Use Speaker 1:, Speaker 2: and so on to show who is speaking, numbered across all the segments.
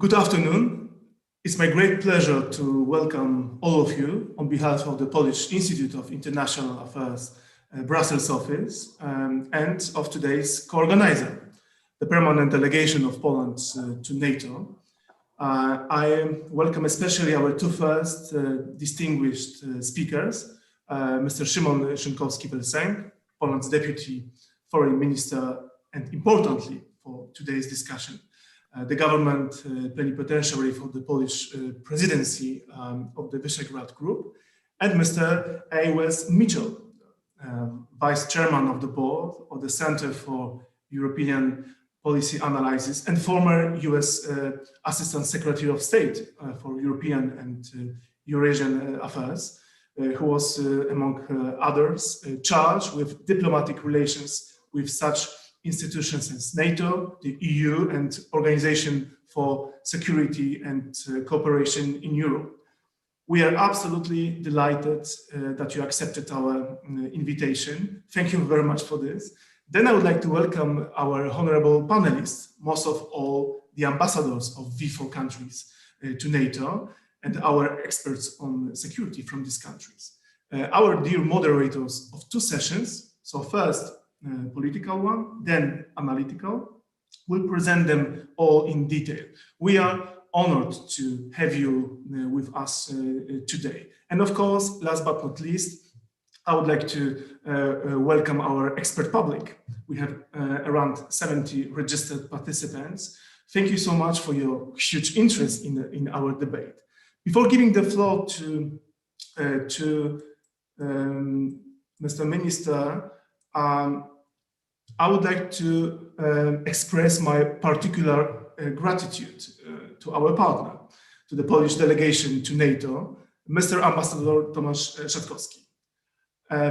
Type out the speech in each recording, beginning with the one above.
Speaker 1: Good afternoon. It's my great pleasure to welcome all of you on behalf of the Polish Institute of International Affairs Brussels office and of today's co-organizer, the permanent delegation of Poland to NATO. I welcome especially our two first distinguished speakers, Mr. Szymon Szynkowski-Welsenk, Poland's Deputy Foreign Minister, and importantly for today's discussion, the government plenipotentiary for the Polish presidency of the Visegrad Group, and Mr. A.W. Mitchell, Vice Chairman of the Board of the Center for European Policy Analysis and former US Assistant Secretary of State for European and Eurasian Affairs, who was, among others, charged with diplomatic relations with such institutions as NATO, the EU, and Organization for Security and Cooperation in Europe. We are absolutely delighted that you accepted our invitation. Thank you very much for this. Then I would like to welcome our honorable panelists, most of all the ambassadors of V4 countries to NATO, and our experts on security from these countries. Our dear moderators of two sessions, so first, political one, then analytical. We'll present them all in detail. We are honored to have you with us today. And of course, last but not least, I would like to welcome our expert public. We have around 70 registered participants. Thank you so much for your huge interest in our debate. Before giving the floor to Mr. Minister, I would like to express my particular gratitude to our partner, to the Polish delegation to NATO, Mr. Ambassador Tomasz Szatkowski.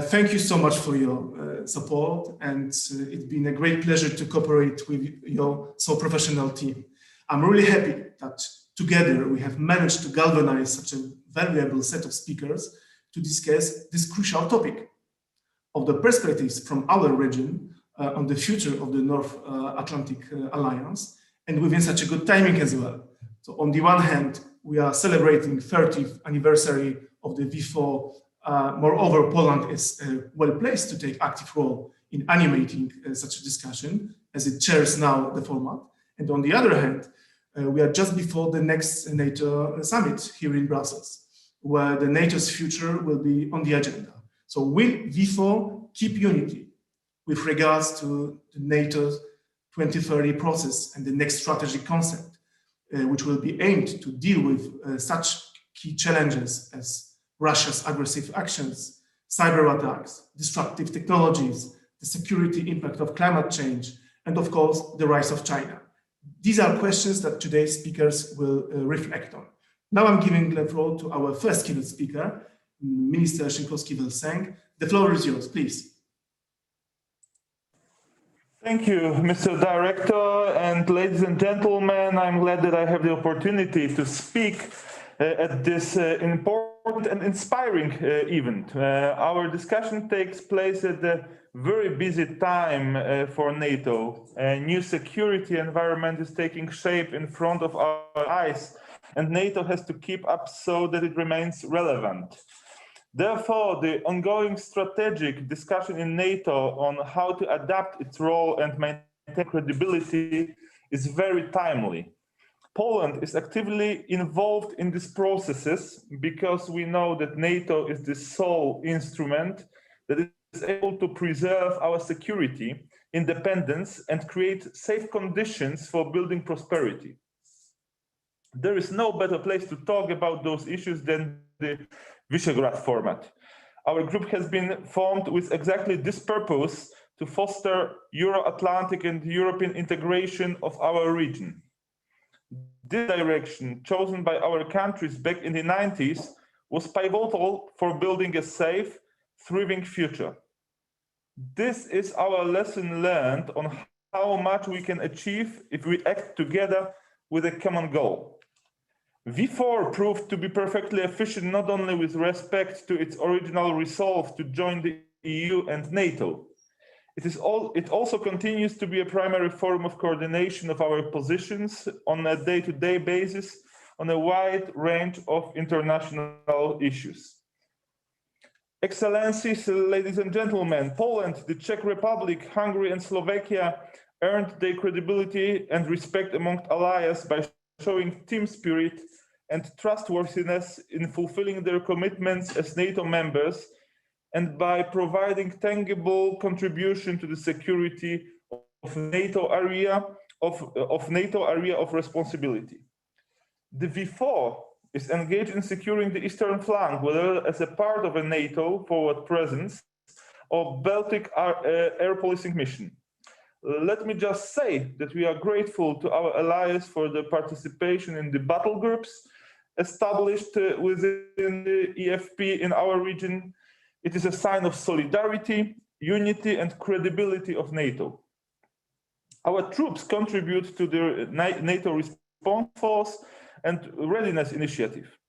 Speaker 1: Thank you so much for your support, and it's been a great pleasure to cooperate with your so professional team. I'm really happy that together we have managed to galvanize such a valuable set of speakers to discuss this crucial topic of the perspectives from our region on the future of the North Atlantic Alliance, and within such a good timing as well. So on the one hand, we are celebrating 30th anniversary of the V4. Moreover, Poland is well placed to take active role in animating such a discussion as it chairs now the format. And on the other hand, we are just before the next NATO summit here in Brussels, where the NATO's future will be on the agenda. So will V4 keep unity with regards to the NATO's 2030 process and the next strategic concept, which will be aimed to deal with such key challenges as Russia's aggressive actions, cyber attacks, disruptive technologies, the security impact of climate change, and of course, the rise of China. These are questions that today's speakers will reflect on. Now I'm giving the floor to our first keynote speaker, Minister Szynkowski-Welsenk. The floor is yours, please.
Speaker 2: Thank you, Mr. Director, and ladies and gentlemen, I'm glad that I have the opportunity to speak at this important and inspiring event. Our discussion takes place at a very busy time for NATO. A new security environment is taking shape in front of our eyes, and NATO has to keep up so that it remains relevant. Therefore, the ongoing strategic discussion in NATO on how to adapt its role and maintain credibility is very timely. Poland is actively involved in these processes because we know that NATO is the sole instrument that is able to preserve our security, independence, and create safe conditions for building prosperity. There is no better place to talk about those issues than the Visegrad format. Our group has been formed with exactly this purpose: to foster Euro-Atlantic and European integration of our region. This direction, chosen by our countries back in the 90s, was pivotal for building a safe, thriving future. This is our lesson learned on how much we can achieve if we act together with a common goal. V4 proved to be perfectly efficient not only with respect to its original resolve to join the EU and NATO. It also continues to be a primary forum of coordination of our positions on a day-to-day basis on a wide range of international issues. Excellencies, ladies and gentlemen, Poland, the Czech Republic, Hungary, and Slovakia earned their credibility and respect among allies by showing team spirit and trustworthiness in fulfilling their commitments as NATO members and by providing tangible contribution to the security of NATO area of responsibility. The V4 is engaged in securing the eastern flank, whether as a part of a NATO forward presence or Baltic air policing mission. Let me just say that we are grateful to our allies for the participation in the battle groups established within the EFP in our region. It is a sign of solidarity, unity, and credibility of NATO. Our troops contribute to the NATO Response Force and Readiness Initiative.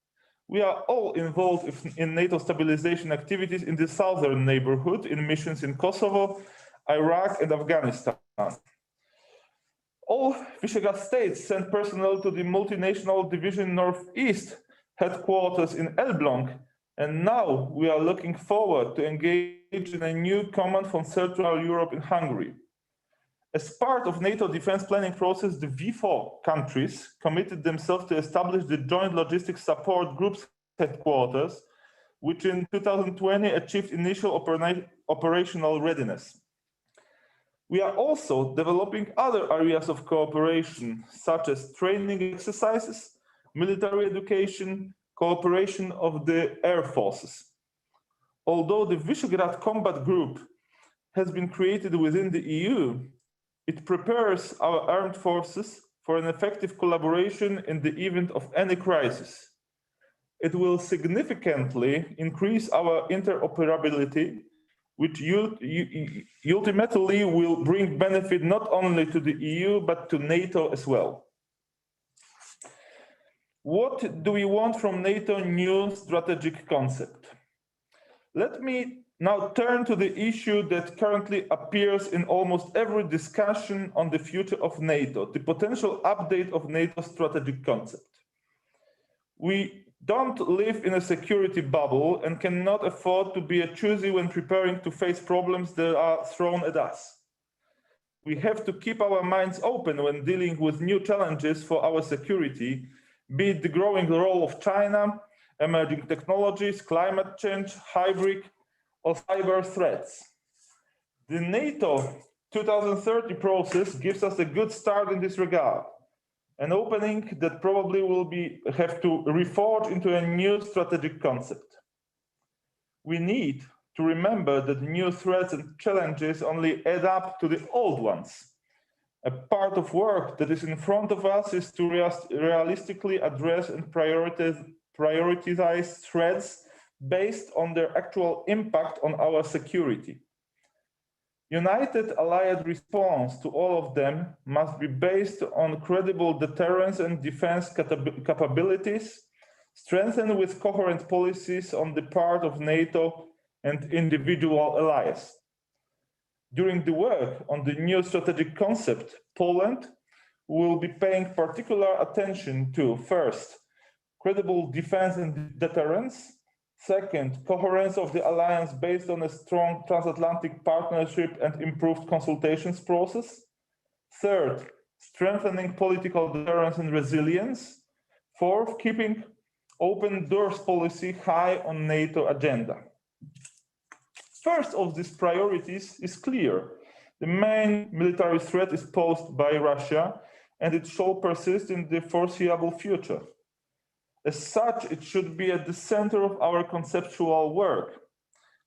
Speaker 2: We are all involved in NATO stabilization activities in the southern neighborhood, in missions in Kosovo, Iraq, and Afghanistan. All Visegrad states sent personnel to the multinational division Northeast headquarters in Elbląg, and now we are looking forward to engage in a new command from Central Europe in Hungary. As part of NATO defense planning process, the V4 countries committed themselves to establish the Joint Logistics Support Group's headquarters, which in 2020 achieved initial operational readiness. We are also developing other areas of cooperation, such as training exercises, military education, cooperation of the air forces. Although the Visegrad Combat Group has been created within the EU, it prepares our armed forces for an effective collaboration in the event of any crisis. It will significantly increase our interoperability, which ultimately will bring benefit not only to the EU, but to NATO as well. What do we want from NATO new strategic concept? Let me now turn to the issue that currently appears in almost every discussion on the future of NATO, the potential update of NATO's strategic concept. We don't live in a security bubble and cannot afford to be choosy when preparing to face problems that are thrown at us. We have to keep our minds open when dealing with new challenges for our security, be it the growing role of China, emerging technologies, climate change, hybrid, or cyber threats. The NATO 2030 process gives us a good start in this regard, an opening that probably will have to reforge into a new strategic concept. We need to remember that new threats and challenges only add up to the old ones. A part of work that is in front of us is to realistically address and prioritize threats based on their actual impact on our security. United allied response to all of them must be based on credible deterrence and defense capabilities, strengthened with coherent policies on the part of NATO and individual allies. During the work on the new strategic concept, Poland will be paying particular attention to, first, credible defense and deterrence, second, coherence of the alliance based on a strong transatlantic partnership and improved consultations process, third, strengthening political deterrence and resilience, fourth, keeping open doors policy high on NATO agenda. First of these priorities is clear. The main military threat is posed by Russia, and it shall persist in the foreseeable future. As such, it should be at the center of our conceptual work.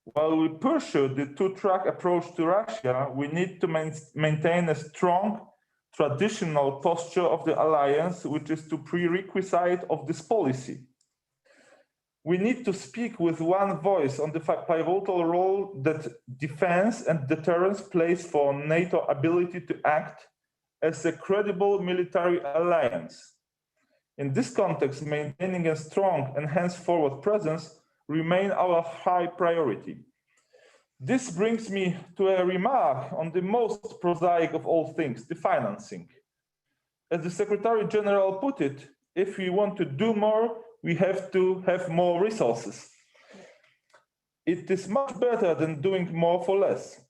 Speaker 2: While we pursue the two-track approach to Russia, we need to maintain a strong traditional posture of the alliance, which is the prerequisite of this policy. We need to speak with one voice on the pivotal role that defense and deterrence plays for NATO ability to act as a credible military alliance. In this context, maintaining a strong and henceforward presence remain our high priority. This brings me to a remark on the most prosaic of all things, the financing. As the Secretary General put it, if we want to do more, we have to have more resources. It is much better than doing more for less.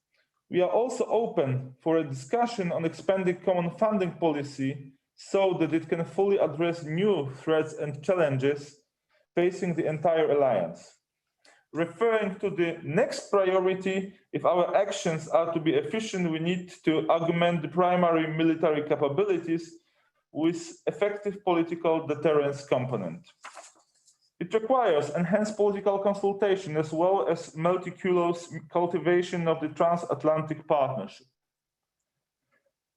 Speaker 2: We are also open for a discussion on expanding common funding policy so that it can fully address new threats and challenges facing the entire alliance. Referring to the next priority, if our actions are to be efficient, we need to augment the primary military capabilities with effective political deterrence component. It requires enhanced political consultation as well as meticulous cultivation of the transatlantic partnership.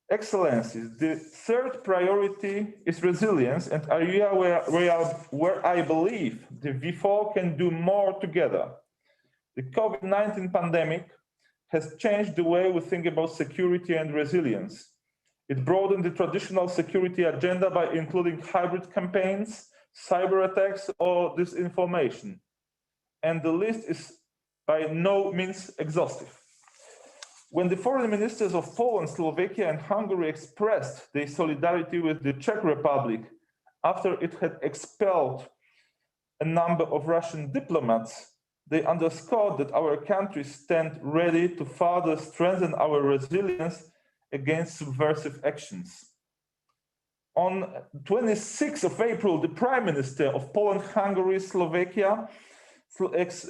Speaker 2: Excellencies, the third priority is resilience, and area where I believe the V4 can do more together. The COVID-19 pandemic has changed the way we think about security and resilience. It broadened the traditional security agenda by including hybrid campaigns, cyber attacks, or disinformation. And the list is by no means exhaustive. When the foreign ministers of Poland, Slovakia, and Hungary expressed their solidarity with the Czech Republic after it had expelled a number of Russian diplomats, they underscored that our countries stand ready to further strengthen our resilience against subversive actions. On 26th of April, the Prime Minister of Poland, Hungary, Slovakia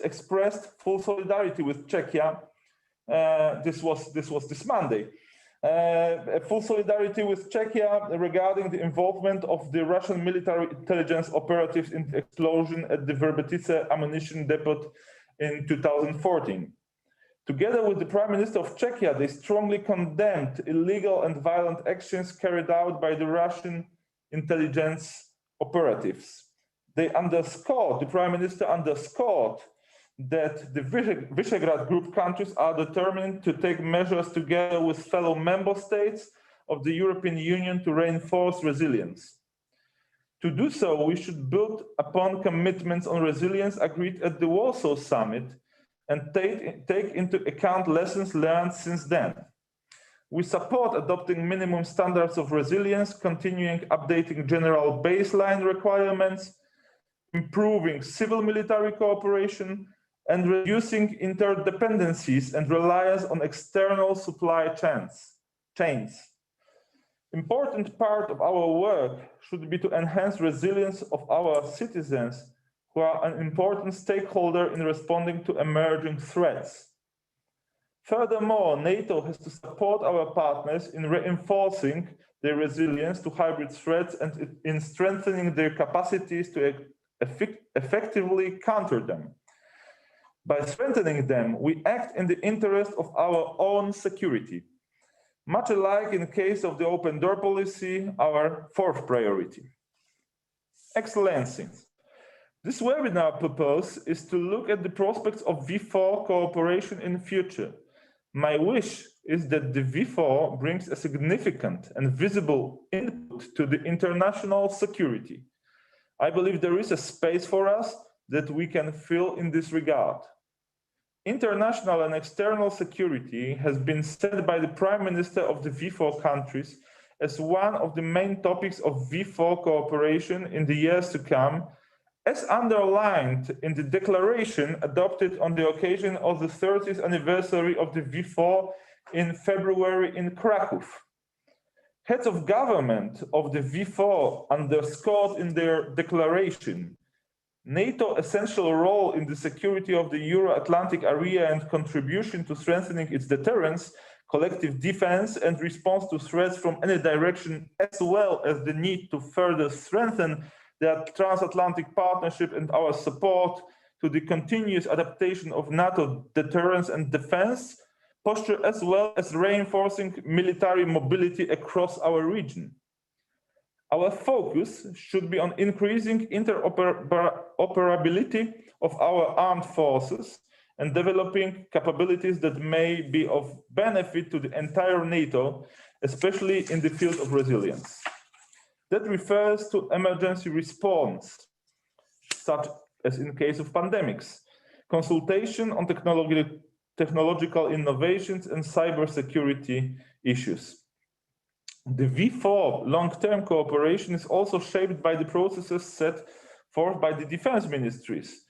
Speaker 2: expressed full solidarity with Czechia. This was this Monday. Full solidarity with Czechia regarding the involvement of the Russian military intelligence operatives in the explosion at the Verbatice ammunition depot in 2014. Together with the Prime Minister of Czechia, they strongly condemned illegal and violent actions carried out by the Russian intelligence operatives. The Prime Minister underscored that the Visegrad Group countries are determined to take measures together with fellow member states of the European Union to reinforce resilience. To do so, we should build upon commitments on resilience agreed at the Warsaw Summit and take into account lessons learned since then. We support adopting minimum standards of resilience, continuing updating general baseline requirements, improving civil-military cooperation, and reducing interdependencies and reliance on external supply chains. Important part of our work should be to enhance resilience of our citizens, who are an important stakeholder in responding to emerging threats. Furthermore, NATO has to support our partners in reinforcing their resilience to hybrid threats and in strengthening their capacities to effectively counter them. By strengthening them, we act in the interest of our own security. Much alike in the case of the open door policy, our fourth priority. Excellencies, this webinar purpose is to look at the prospects of V4 cooperation in the future. My wish is that the V4 brings a significant and visible input to the international security. I believe there is a space for us that we can fill in this regard. International and external security has been set by the Prime Minister of the V4 countries as one of the main topics of V4 cooperation in the years to come, as underlined in the declaration adopted on the occasion of the 30th anniversary of the V4 in February in Krakow. Heads of government of the V4 underscored in their declaration NATO's essential role in the security of the Euroatlantic area and contribution to strengthening its deterrence, collective defense, and response to threats from any direction, as well as the need to further strengthen the transatlantic partnership and our support to the continuous adaptation of NATO deterrence and defense posture, as well as reinforcing military mobility across our region. Our focus should be on increasing interoperability of our armed forces and developing capabilities that may be of benefit to the entire NATO, especially in the field of resilience. That refers to emergency response, such as in case of pandemics, consultation on technological innovations, and cybersecurity issues. The V4 long-term cooperation is also shaped by the processes set forth by the defense ministries.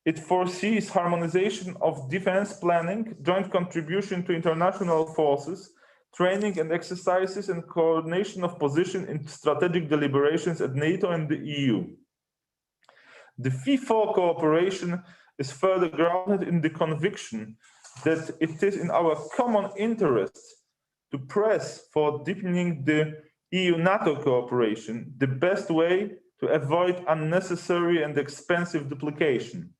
Speaker 2: It foresees harmonization of defense planning, joint contribution to international forces, training and exercises, and coordination of position in strategic deliberations at NATO and the EU. The V4 cooperation is further grounded in the conviction that it is in our common interest to press for deepening the EU-NATO cooperation, the best way to avoid unnecessary and expensive duplication.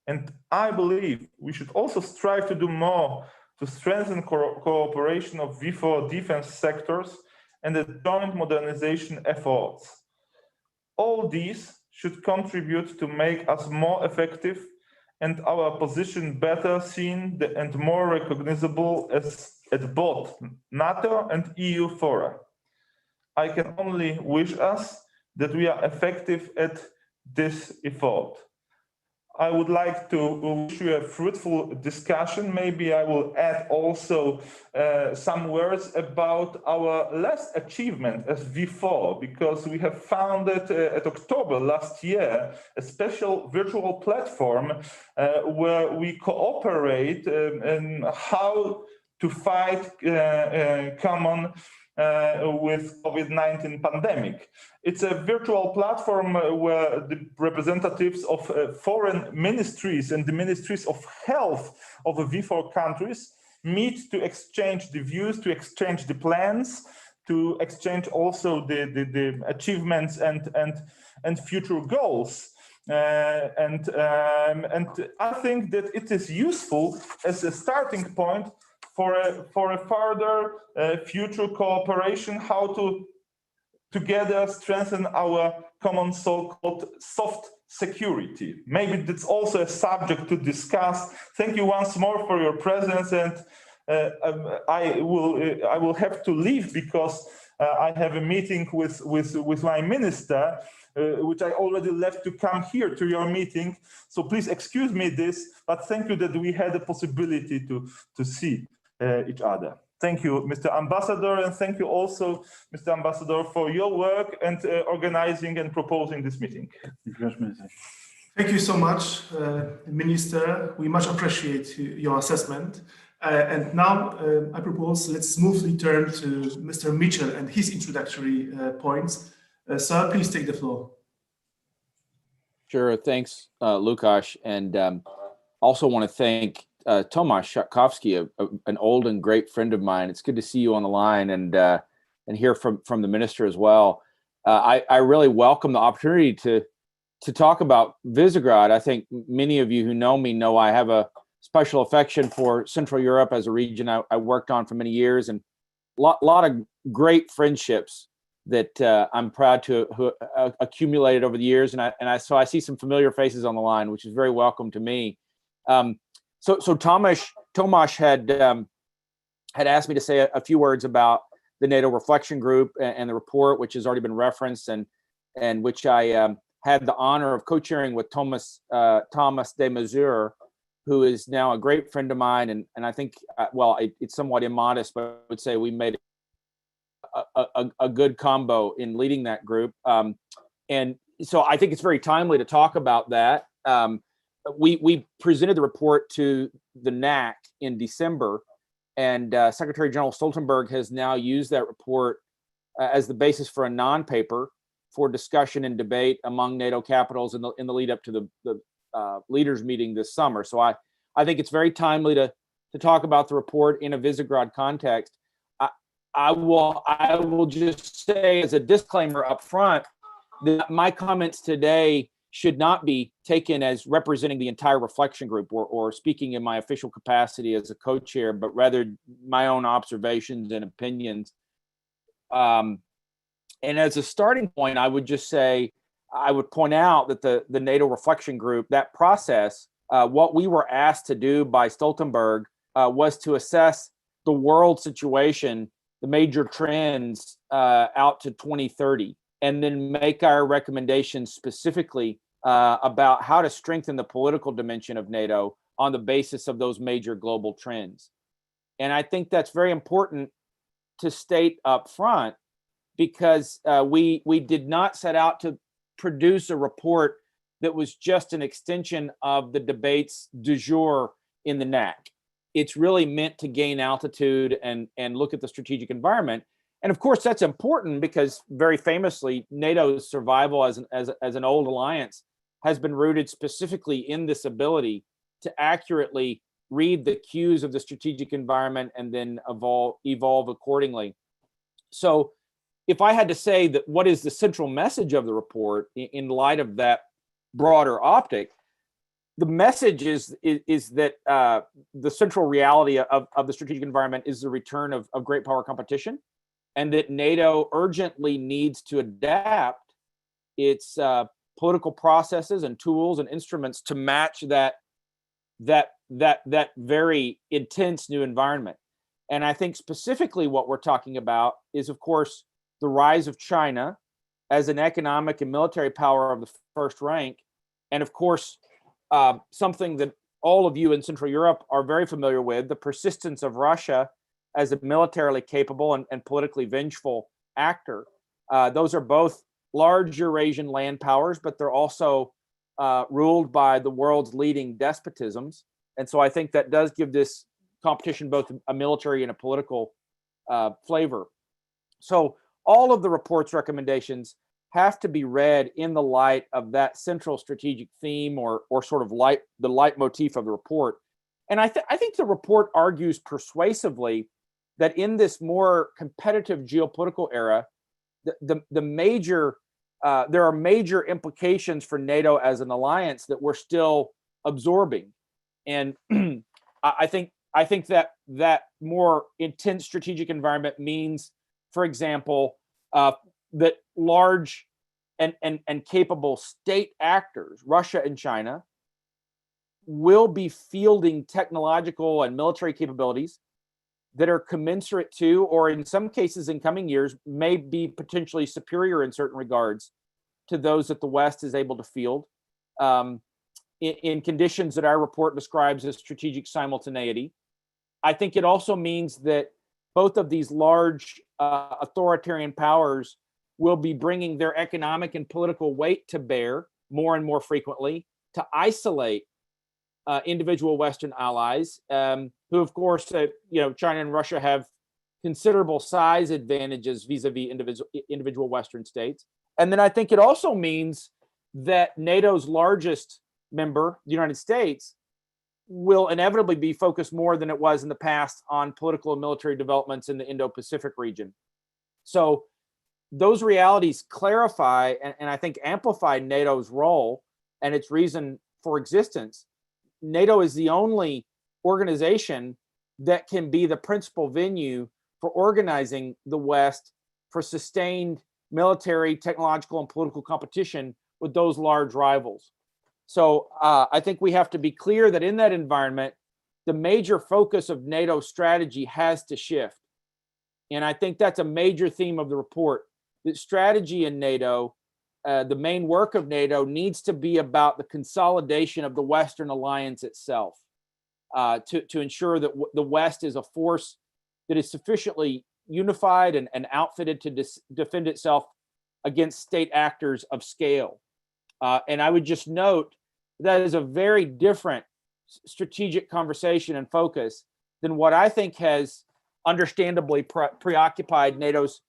Speaker 2: And I believe we should also strive to do more to strengthen cooperation of V4 defense sectors and the joint modernization efforts. All these should contribute to make us more effective and our position better seen and more recognizable at both NATO and EU fora. I can only wish us that we are effective at this effort. I would like to wish you a fruitful discussion. Maybe I will add also some words about our last achievement as V4, because we have founded at October last year a special virtual platform where we cooperate in how to fight common with COVID-19 pandemic. It's a virtual platform where the representatives of foreign ministries and the ministries of health of the V4 countries meet to exchange the views, to exchange the plans, to exchange also the achievements and future goals. And I think that it is useful as a starting point for a further future cooperation, how to together strengthen our common so-called soft security. Maybe that's also a subject to discuss. Thank you once more for your presence, and I will have to leave because I have a meeting with my minister, which I already left to come here to your meeting. So please excuse me this, but thank you that we had the possibility to see each other. Thank you, Mr. Ambassador, and thank you also, Mr. Ambassador, for your work and organizing and proposing this meeting.
Speaker 1: Thank you so much, Minister. We much appreciate your assessment. And now I propose let's smoothly turn to Mr. Mitchell and his introductory points. Sir, please take the floor.
Speaker 3: Sure, thanks, Lukasz, and also want to thank Tomasz Szatkowski, an old and great friend of mine. It's good to see you on the line and hear from the minister as well. I really welcome the opportunity to talk about Visegrad. I think many of you who know me know I have a special affection for Central Europe as a region I worked on for many years, and a lot of great friendships that I'm proud to have accumulated over the years. So I see some familiar faces on the line, which is very welcome to me. So Tomasz had asked me to say a few words about the NATO Reflection Group and the report, which has already been referenced, and which I had the honor of co-chairing with Thomas de Mazur, who is now a great friend of mine, and I think, well, it's somewhat immodest, but I would say we made a good combo in leading that group. And so I think it's very timely to talk about that. We presented the report to the NAC in December, and Secretary General Stoltenberg has now used that report as the basis for a non-paper for discussion and debate among NATO capitals in the lead up to the leaders meeting this summer. So I think it's very timely to talk about the report in a Visegrad context. I will just say as a disclaimer up front that my comments today should not be taken as representing the entire reflection group or speaking in my official capacity as a co-chair, but rather my own observations and opinions. And as a starting point, I would just say, I would point out that the NATO Reflection Group, that process, what we were asked to do by Stoltenberg was to assess the world situation, the major trends out to 2030, and then make our recommendations specifically about how to strengthen the political dimension of NATO, on the basis of those major global trends. And I think that's very important to state up front, because we did not set out to produce a report that was just an extension of the debates du jour in the NAC. It's really meant to gain altitude and look at the strategic environment. And of course, that's important because very famously, NATO's survival as an old alliance has been rooted specifically in this ability to accurately read the cues of the strategic environment and then evolve accordingly. So if I had to say that what is the central message of the report in light of that broader optic, the message is that the central reality of the strategic environment is the return of great power competition, and that NATO urgently needs to adapt its political processes and tools and instruments to match that very intense new environment. And I think specifically what we're talking about is, of course, the rise of China as an economic and military power of the first rank. And of course, something that all of you in Central Europe are very familiar with, the persistence of Russia as a militarily capable and politically vengeful actor. Those are both large Eurasian land powers, but they're also ruled by the world's leading despotisms. And so I think that does give this competition both a military and a political flavor. So all of the report's recommendations have to be read in the light of that central strategic theme or sort of the leitmotif of the report. And I think the report argues persuasively that in this more competitive geopolitical era, the major there are major implications for NATO as an alliance that we're still absorbing. And I think that more intense strategic environment means, for example, that large and capable state actors, Russia and China, will be fielding technological and military capabilities that are commensurate to, or in some cases in coming years, may be potentially superior in certain regards to those that the West is able to field in conditions that our report describes as strategic simultaneity. I think it also means that both of these large authoritarian powers will be bringing their economic and political weight to bear more and more frequently to isolate individual Western allies, who, of course, China and Russia have considerable size advantages vis-a-vis individual Western states. And then I think it also means that NATO's largest member, the United States, will inevitably be focused more than it was in the past on political and military developments in the Indo-Pacific region. So those realities clarify and I think amplify NATO's role and its reason for existence. NATO is the only organization that can be the principal venue for organizing the West for sustained military, technological, and political competition with those large rivals. So I think we have to be clear that in that environment, the major focus of NATO strategy has to shift. And I think that's a major theme of the report, that strategy in NATO, the main work of NATO, needs to be about the consolidation of the Western alliance itself, to ensure that the West is a force that is sufficiently unified and outfitted to defend itself against state actors of scale. And I would just note that is a very different strategic conversation and focus than what I think has understandably preoccupied NATO's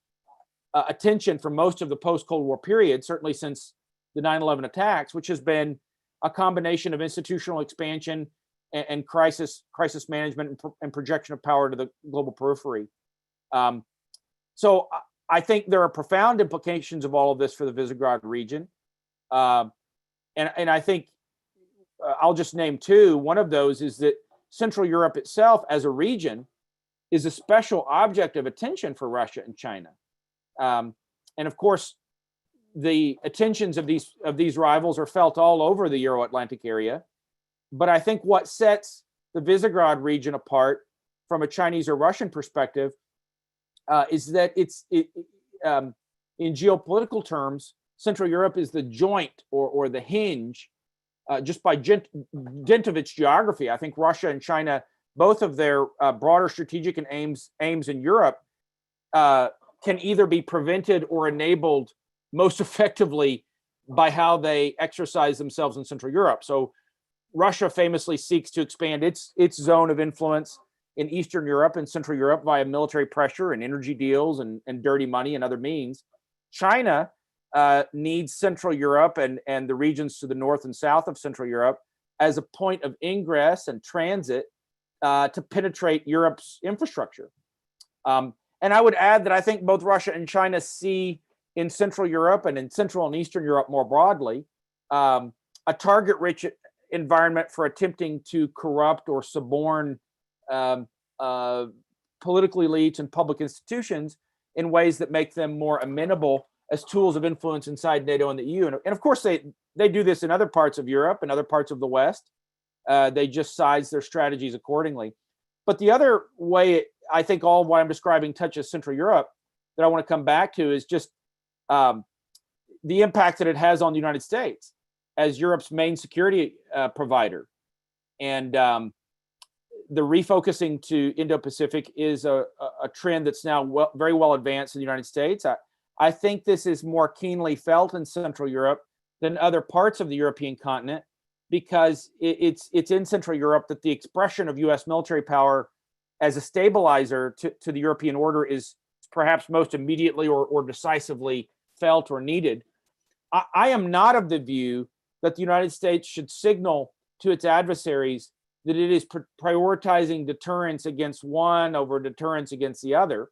Speaker 3: attention for most of the post-Cold War period, certainly since the 9/11 attacks, which has been a combination of institutional expansion and crisis management and projection of power to the global periphery. So I think there are profound implications of all of this for the Visegrad region. And I think I'll just name two. One of those is that Central Europe itself as a region is a special object of attention for Russia and China. And of course, the attentions of these rivals are felt all over the Euroatlantic area. But I think what sets the Visegrad region apart from a Chinese or Russian perspective is that in geopolitical terms, Central Europe is the joint or the hinge just by dint of its geography. I think Russia and China, both of their broader strategic and aims in Europe, can either be prevented or enabled most effectively by how they exercise themselves in Central Europe. So Russia famously seeks to expand its zone of influence in Eastern Europe and Central Europe via military pressure and energy deals and dirty money and other means. China needs Central Europe and the regions to the north and south of Central Europe as a point of ingress and transit to penetrate Europe's infrastructure. And I would add that I think both Russia and China see in Central Europe and in Central and Eastern Europe more broadly a target-rich environment for attempting to corrupt or suborn political elites and public institutions in ways that make them more amenable as tools of influence inside NATO and the EU. And of course, they do this in other parts of Europe and other parts of the West. They just size their strategies accordingly. But the other way I think all of what I'm describing touches Central Europe that I want to come back to is just the impact that it has on the United States as Europe's main security provider. And the refocusing to Indo-Pacific is a trend that's now very well advanced in the United States. I think this is more keenly felt in Central Europe than other parts of the European continent, because it's in Central Europe that the expression of US military power as a stabilizer to the European order is perhaps most immediately or decisively felt or needed. I am not of the view that the United States should signal to its adversaries that it is prioritizing deterrence against one over deterrence against the other.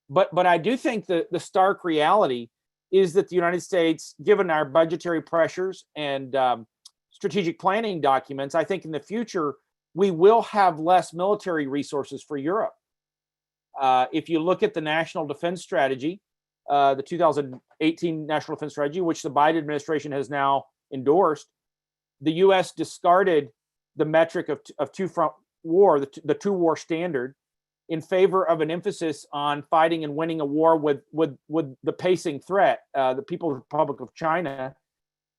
Speaker 3: But I do think that the stark reality is that the United States, given our budgetary pressures and strategic planning documents, I think in the future, we will have less military resources for Europe. If you look at the National Defense Strategy, the 2018 National Defense Strategy, which the Biden administration has now endorsed, the US discarded the metric of two-front war, the two-war standard, in favor of an emphasis on fighting and winning a war with the pacing threat, the People's Republic of China,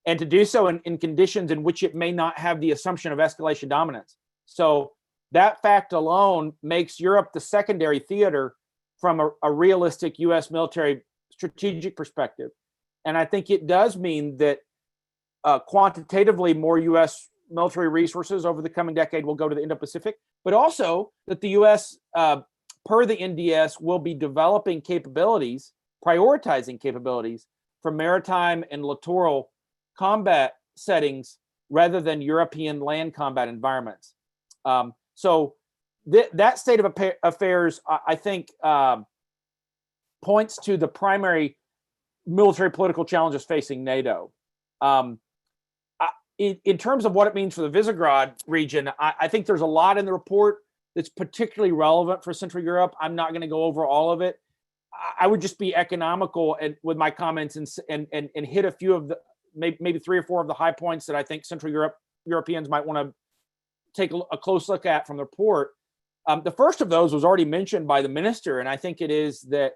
Speaker 3: and to do so in conditions in which it may not have the assumption of escalation dominance. So that fact alone makes Europe the secondary theater from a realistic US military strategic perspective. And I think it does mean that quantitatively more US military resources over the coming decade will go to the Indo-Pacific, but also that the US, per the NDS, will be developing capabilities, prioritizing capabilities for maritime and littoral combat settings rather than European land combat environments. So that state of affairs, I think, points to the primary military political challenges facing NATO. In terms of what it means for the Visegrad region, I think there's a lot in the report that's particularly relevant for Central Europe. I'm not going to go over all of it. I would just be economical with my comments and hit a few of the maybe 3 or 4 of the high points that I think Central Europeans might want to take a close look at from the report. The first of those was already mentioned by the minister, and I think it is that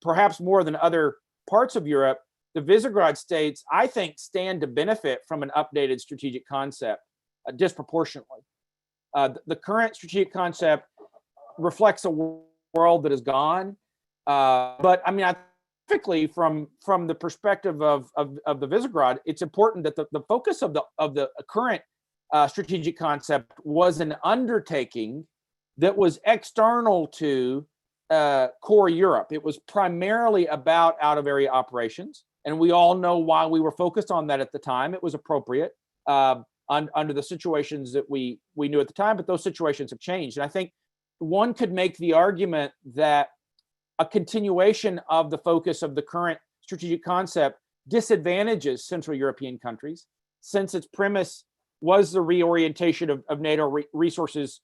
Speaker 3: perhaps more than other parts of Europe, the Visegrad states, I think, stand to benefit from an updated strategic concept disproportionately. The current strategic concept reflects a world that is gone. But I mean, typically from the perspective of the Visegrad, it's important that the focus of the current strategic concept was an undertaking that was external to core Europe. It was primarily about out-of-area operations. And we all know why we were focused on that at the time. It was appropriate under the situations that we knew at the time, but those situations have changed. And I think one could make the argument that a continuation of the focus of the current strategic concept disadvantages Central European countries, since its premise was the reorientation of NATO resources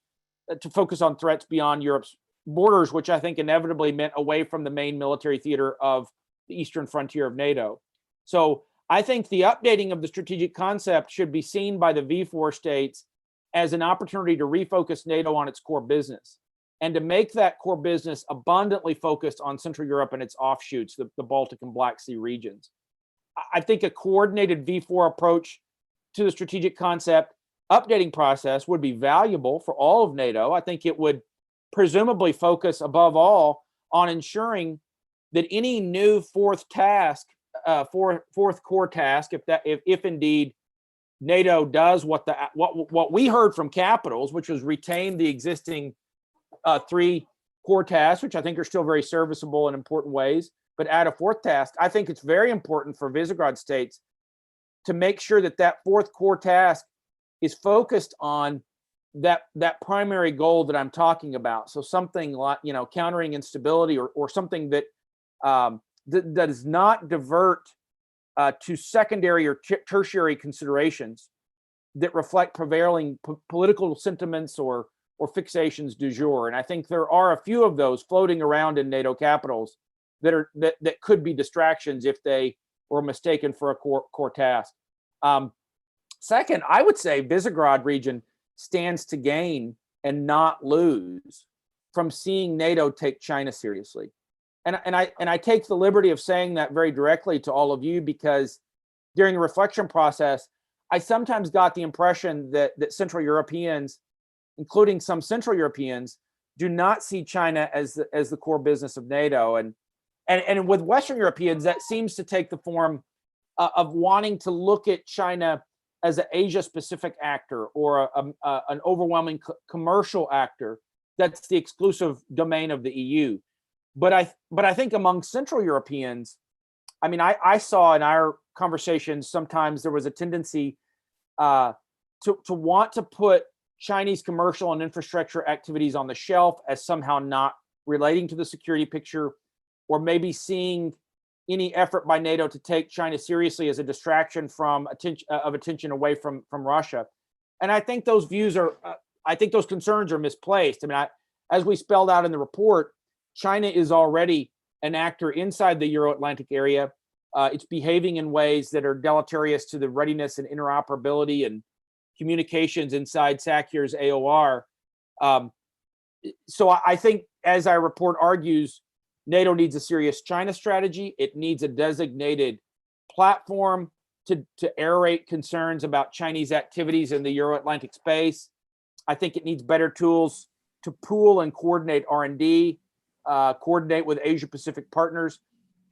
Speaker 3: to focus on threats beyond Europe's borders, which I think inevitably meant away from the main military theater of the eastern frontier of NATO. So I think the updating of the strategic concept should be seen by the V4 states as an opportunity to refocus NATO on its core business and to make that core business abundantly focused on Central Europe and its offshoots, the Baltic and Black Sea regions. I think a coordinated V4 approach to the strategic concept updating process would be valuable for all of NATO. I think it would presumably focus above all on ensuring that any new fourth core task, if indeed NATO does what we heard from capitals, which was retain the existing 3 core tasks, which I think are still very serviceable in important ways, but add a fourth task. I think it's very important for Visegrad states to make sure that that fourth core task is focused on that primary goal that I'm talking about. So something like, countering instability, or something that that does not divert to secondary or tertiary considerations that reflect prevailing political sentiments or fixations du jour. And I think there are a few of those floating around in NATO capitals that could be distractions if they were mistaken for a core task. Second, I would say Visegrad region stands to gain and not lose from seeing NATO take China seriously. And I take the liberty of saying that very directly to all of you, because during the reflection process, I sometimes got the impression that Central Europeans, including some Central Europeans, do not see China as the core business of NATO. And with Western Europeans, that seems to take the form of wanting to look at China as an Asia-Pacific actor, or an overwhelming commercial actor that's the exclusive domain of the EU. But I think among Central Europeans, I mean, I saw in our conversations sometimes there was a tendency to want to put Chinese commercial and infrastructure activities on the shelf as somehow not relating to the security picture, or maybe seeing any effort by NATO to take China seriously as a distraction from attention away from Russia. And I think those views are, I think those concerns are misplaced. I mean, as we spelled out in the report, China is already an actor inside the Euroatlantic area. It's behaving in ways that are deleterious to the readiness and interoperability and communications inside SACEUR's AOR. So I think, as our report argues, NATO needs a serious China strategy. It needs a designated platform to aerate concerns about Chinese activities in the Euro-Atlantic space. I think it needs better tools to pool and coordinate R&D, coordinate with Asia-Pacific partners.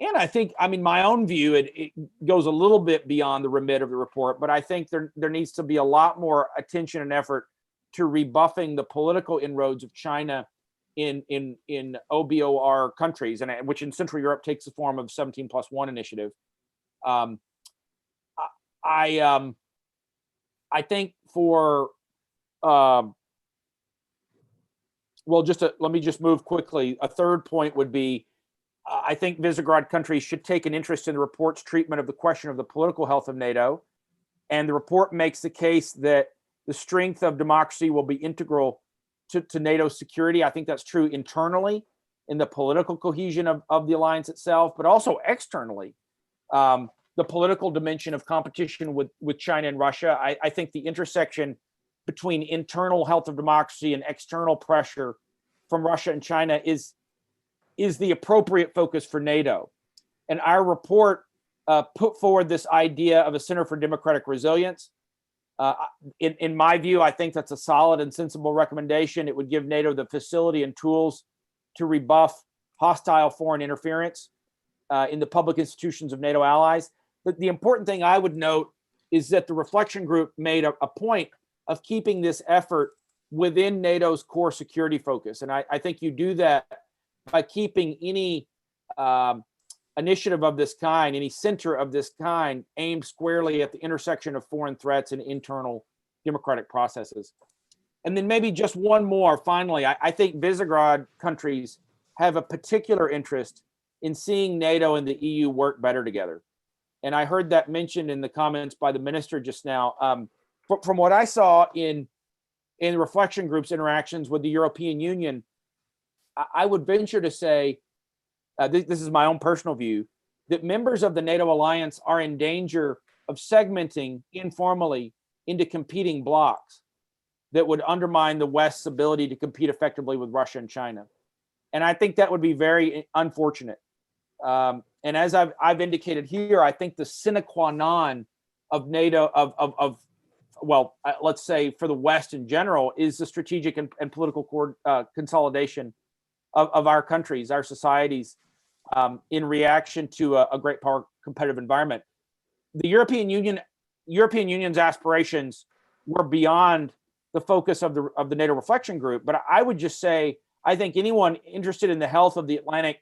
Speaker 3: And I think, I mean, my own view, it goes a little bit beyond the remit of the report, but I think there needs to be a lot more attention and effort to rebuffing the political inroads of China in OBOR countries, and which in Central Europe takes the form of 17+1 initiative. I think for well, let me just move quickly. A third point would be, I think Visegrad countries should take an interest in the report's treatment of the question of the political health of NATO. And the report makes the case that the strength of democracy will be integral to NATO's security. I think that's true internally in the political cohesion of the alliance itself, but also externally. The political dimension of competition with China and Russia. I think the intersection between internal health of democracy and external pressure from Russia and China is the appropriate focus for NATO. And our report put forward this idea of a Center for Democratic Resilience. In my view, I think that's a solid and sensible recommendation. It would give NATO the facility and tools to rebuff hostile foreign interference in the public institutions of NATO allies. But the important thing I would note is that the reflection group made a point of keeping this effort within NATO's core security focus. And I think you do that by keeping any initiative of this kind, any center of this kind, aimed squarely at the intersection of foreign threats and internal democratic processes. And then maybe just one more, finally, I think Visegrad countries have a particular interest in seeing NATO and the EU work better together. And I heard that mentioned in the comments by the minister just now. From what I saw in the reflection group's interactions with the European Union, I would venture to say, this is my own personal view, that members of the NATO alliance are in danger of segmenting informally into competing blocs that would undermine the West's ability to compete effectively with Russia and China. And I think that would be very unfortunate. And as I've indicated here, I think the sine qua non of NATO, of let's say for the West in general, is the strategic and political consolidation of our countries, our societies, in reaction to a great power competitive environment. The European Union's aspirations were beyond the focus of the NATO Reflection Group. But I would just say, I think anyone interested in the health of the Atlantic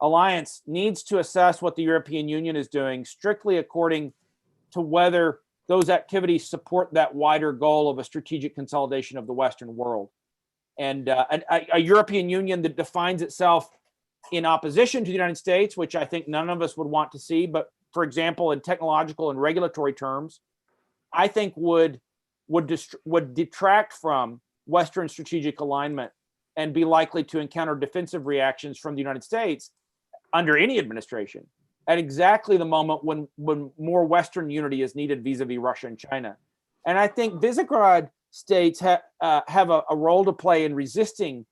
Speaker 3: Alliance needs to assess what the European Union is doing strictly according to whether those activities support that wider goal of a strategic consolidation of the Western world. And a European Union that defines itself in opposition to the United States, which I think none of us would want to see, but for example, in technological and regulatory terms, I think would detract from Western strategic alignment and be likely to encounter defensive reactions from the United States under any administration at exactly the moment when more Western unity is needed vis-a-vis Russia and China. And I think Visegrad states have a role to play in resisting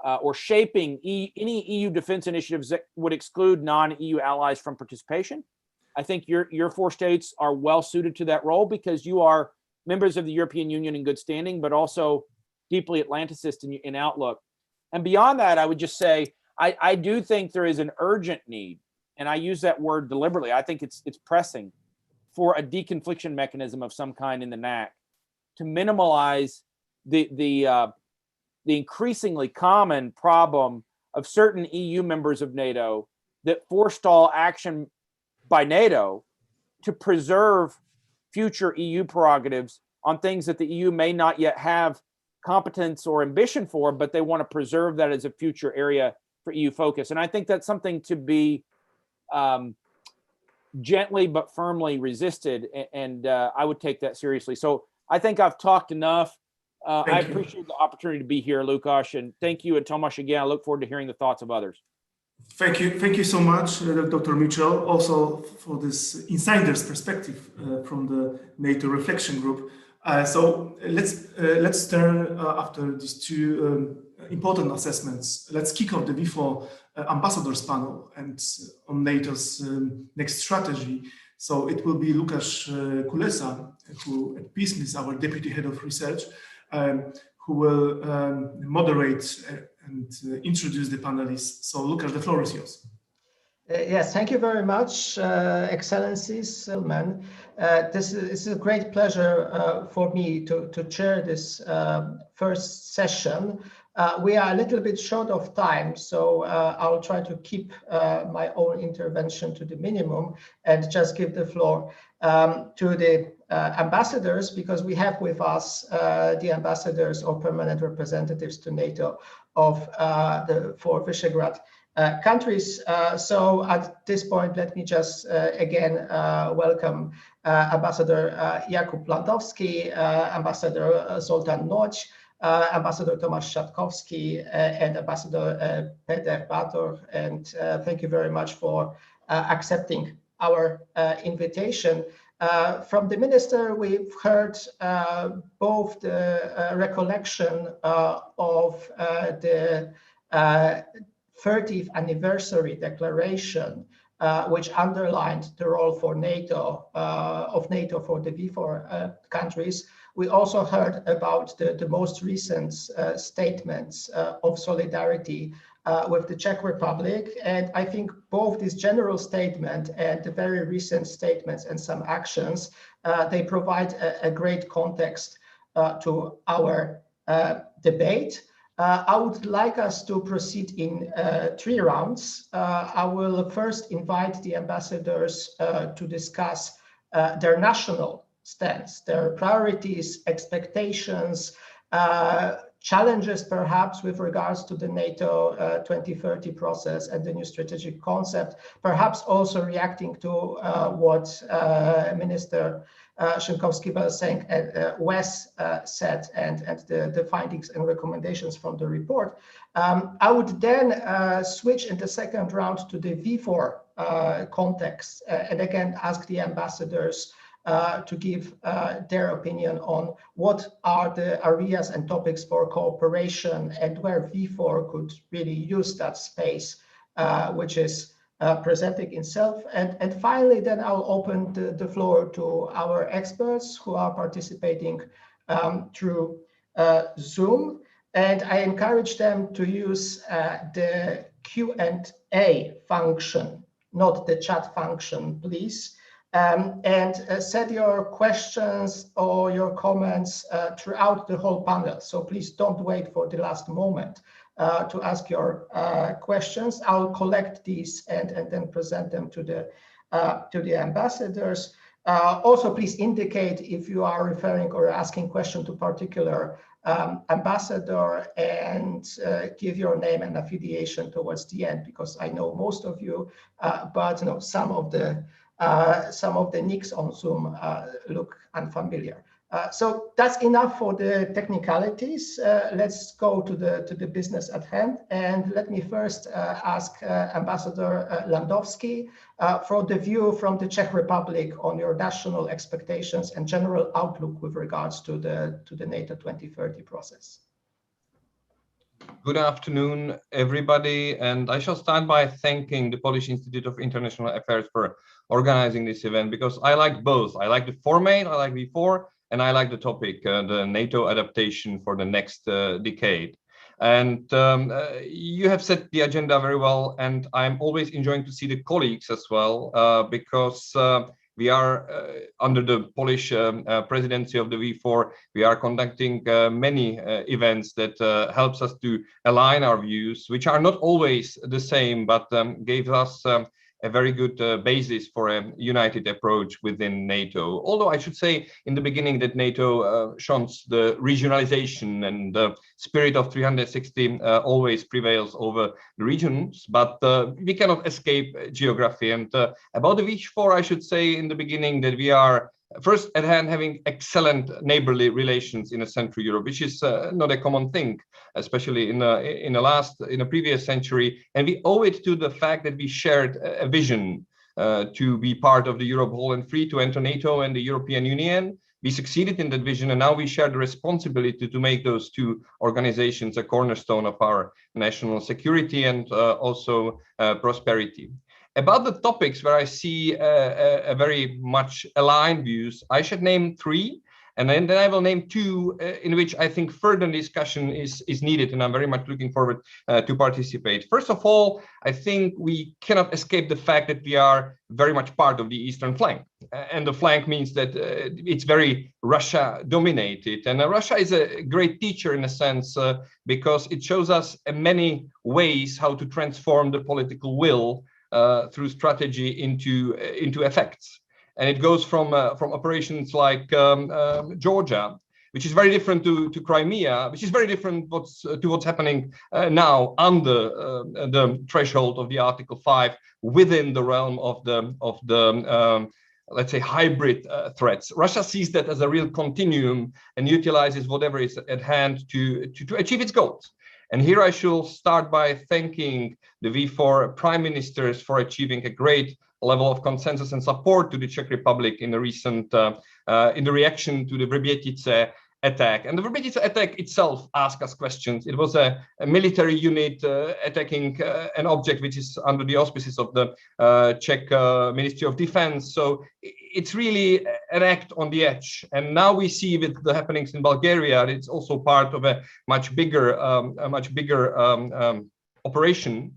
Speaker 3: or shaping any EU defense initiatives that would exclude non-EU allies from participation. I think your four states are well suited to that role because you are members of the European Union in good standing, but also deeply Atlanticist in outlook. And beyond that, I would just say, I do think there is an urgent need, and I use that word deliberately. I think it's pressing for a deconfliction mechanism of some kind in the NAC to minimize the increasingly common problem of certain EU members of NATO that forestall action by NATO to preserve future EU prerogatives on things that the EU may not yet have competence or ambition for, but they want to preserve that as a future area for EU focus. And I think that's something to be gently but firmly resisted, and I would take that seriously. So I think I've talked enough. I appreciate the opportunity to be here, Lukasz, and thank you, and Tomasz again. I look forward to hearing the thoughts of others.
Speaker 1: Thank you so much, Dr. Mitchell, also for this insider's perspective from the NATO Reflection Group. So let's turn after these two important assessments. Let's kick off the V4 ambassadors panel and on NATO's next strategy. So it will be Łukasz Kulesa, who at PISM is our deputy head of research, who will moderate and introduce the panelists. So Łukasz, the floor is yours.
Speaker 4: Yes, thank you very much, Excellencies, gentlemen. This is a great pleasure for me to chair this first session. We are a little bit short of time, so I'll try to keep my own intervention to the minimum and just give the floor to the ambassadors, because we have with us the ambassadors or permanent representatives to NATO of the four Visegrad countries. So at this point, let me just again welcome Ambassador Jakub Landowski, Ambassador Zoltan Noć, Ambassador Tomasz Szatkowski, and Ambassador Peter Bator. And thank you very much for accepting our invitation. From the minister, we've heard both the recollection of the 30th anniversary declaration, which underlined the role for NATO, of NATO for the V4 countries. We also heard about the most recent statements of solidarity with the Czech Republic. And I think both this general statement and the very recent statements and some actions, they provide a great context to our debate. I would like us to proceed in 3 rounds. I will first invite the ambassadors to discuss their national stance, their priorities, expectations, challenges perhaps with regards to the NATO 2030 process and the new strategic concept, perhaps also reacting to what Minister Szynkowski was saying, Wes said, and the findings and recommendations from the report. I would then switch in the second round to the V4 context, and again ask the ambassadors to give their opinion on what are the areas and topics for cooperation and where V4 could really use that space, which is presenting himself. And finally, then I'll open the floor to our experts who are participating through Zoom. And I encourage them to use the Q&A function, not the chat function, please. And set your questions or your comments throughout the whole panel. So please don't wait for the last moment to ask your questions. I'll collect these and then present them to the ambassadors. Also, please indicate if you are referring or asking question to particular ambassador, and give your name and affiliation towards the end, because I know most of you, but some of the nicks on Zoom look unfamiliar. So that's enough for the technicalities. Let's go to the business at hand. And let me first ask Ambassador Landowski for the view from the Czech Republic on your national expectations and general outlook with regards to the NATO 2030 process.
Speaker 5: Good afternoon, everybody. And I shall start by thanking the Polish Institute of International Affairs for organizing this event, because I like both. I like the format, I like V4, and I like the topic, the NATO adaptation for the next decade. And you have set the agenda very well, and I'm always enjoying to see the colleagues as well, because we are under the Polish presidency of the V4, we are conducting many events that helps us to align our views, which are not always the same, but gave us a very good basis for a united approach within NATO. Although I should say in the beginning that NATO shuns the regionalization, and the spirit of 360 always prevails over the regions, but we cannot escape geography. And about the V4, I should say in the beginning that we are first at hand having excellent neighborly relations in Central Europe, which is not a common thing, especially in a previous century. And we owe it to the fact that we shared a vision to be part of the Europe whole and free, to enter NATO and the European Union. We succeeded in that vision, and now we share the responsibility to make those two organizations a cornerstone of our national security and also prosperity. About the topics where I see a very much aligned views, I should name three, and then I will name two in which I think further discussion is needed, and I'm very much looking forward to participate. First of all, I think we cannot escape the fact that we are very much part of the eastern flank, and the flank means that it's very Russia dominated, and Russia is a great teacher in a sense because it shows us many ways how to transform the political will through strategy into effects. And it goes from operations like Georgia, which is very different to Crimea, which is very different to what's happening now under the threshold of the Article 5 within the realm of the let's say hybrid threats. Russia sees that as a real continuum and utilizes whatever is at hand to achieve its goals. And here I shall start by thanking the V4 prime ministers for achieving a great level of consensus and support to the Czech Republic in the recent, in the reaction to the Vrbětice attack. And the Vrbětice attack itself asked us questions. It was a military unit attacking an object which is under the auspices of the Czech Ministry of Defense. So it's really an act on the edge. And now we see with the happenings in Bulgaria, it's also part of a much bigger operation.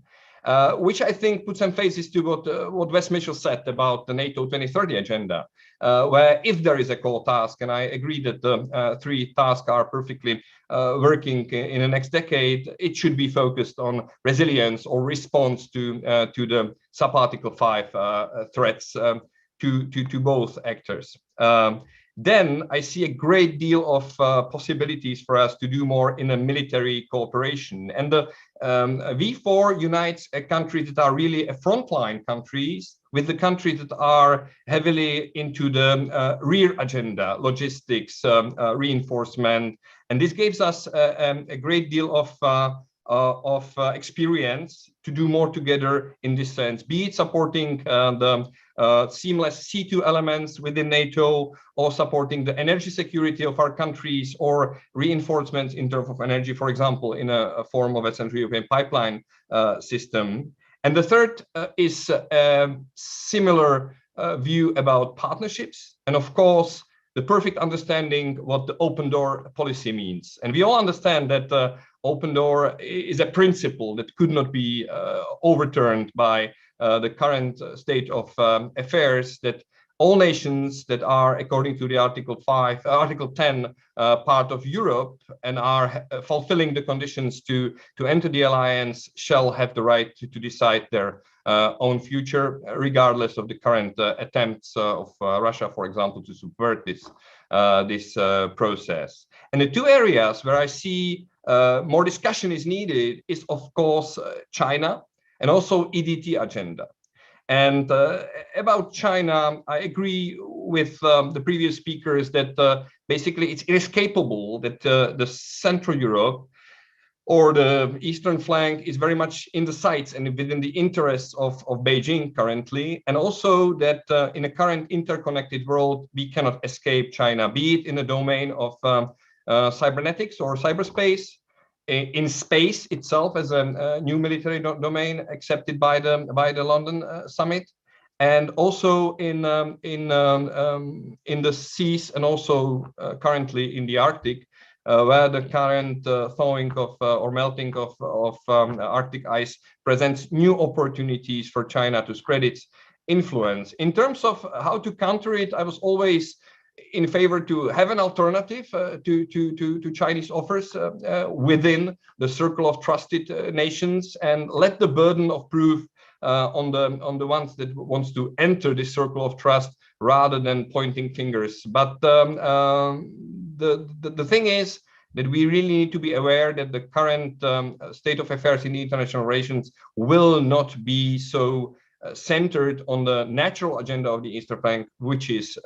Speaker 5: Which I think puts emphasis to what Wes Mitchell said about the NATO 2030 agenda, where if there is a core task, and I agree that the three tasks are perfectly working in the next decade, it should be focused on resilience or response to the sub-Article 5 threats to both actors. Then I see a great deal of possibilities for us to do more in a military cooperation. And the V4 unites countries that are really frontline countries with the countries that are heavily into the rear agenda, logistics, reinforcement. And this gives us a great deal of experience to do more together in this sense, be it supporting the seamless C2 elements within NATO, or supporting the energy security of our countries, or reinforcements in terms of energy, for example, in a form of a Central European pipeline system. And the third is a similar view about partnerships, and of course, the perfect understanding what the open door policy means. And we all understand that open door is a principle that could not be overturned by the current state of affairs, that all nations that are, according to the Article 10, part of Europe and are fulfilling the conditions to enter the alliance shall have the right to decide their own future, regardless of the current attempts of Russia, for example, to subvert this process. And the two areas where I see more discussion is needed is, of course, China and also EDT agenda. And about China, I agree with the previous speakers that basically it's inescapable that the Central Europe or the eastern flank is very much in the sights and within the interests of Beijing currently, and also that in a current interconnected world, we cannot escape China, be it in the domain of cybernetics or cyberspace, in space itself as a new military domain accepted by the London summit, and also in the seas, and also currently in the Arctic, where the current thawing of or melting of Arctic ice presents new opportunities for China to spread its influence. In terms of how to counter it, I was always in favor to have an alternative to Chinese offers within the circle of trusted nations, and let the burden of proof on the ones that wants to enter this circle of trust rather than pointing fingers. But the thing is that we really need to be aware that the current state of affairs in the international relations will not be so centered on the natural agenda of the Eastern flank, which is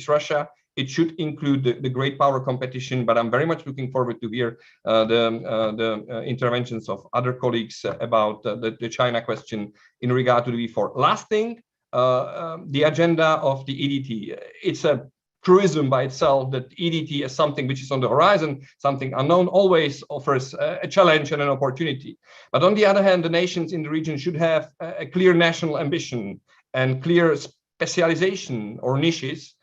Speaker 5: Russia. It should include the great power competition, but I'm very much looking forward to hear the interventions of other colleagues about the China question in regard to the V4. Last thing, the agenda of the EDT. It's a truism by itself that EDT is something which is on the horizon, something unknown, always offers a challenge and an opportunity. But on the other hand, the nations in the region should have a clear national ambition and clear specialization or niches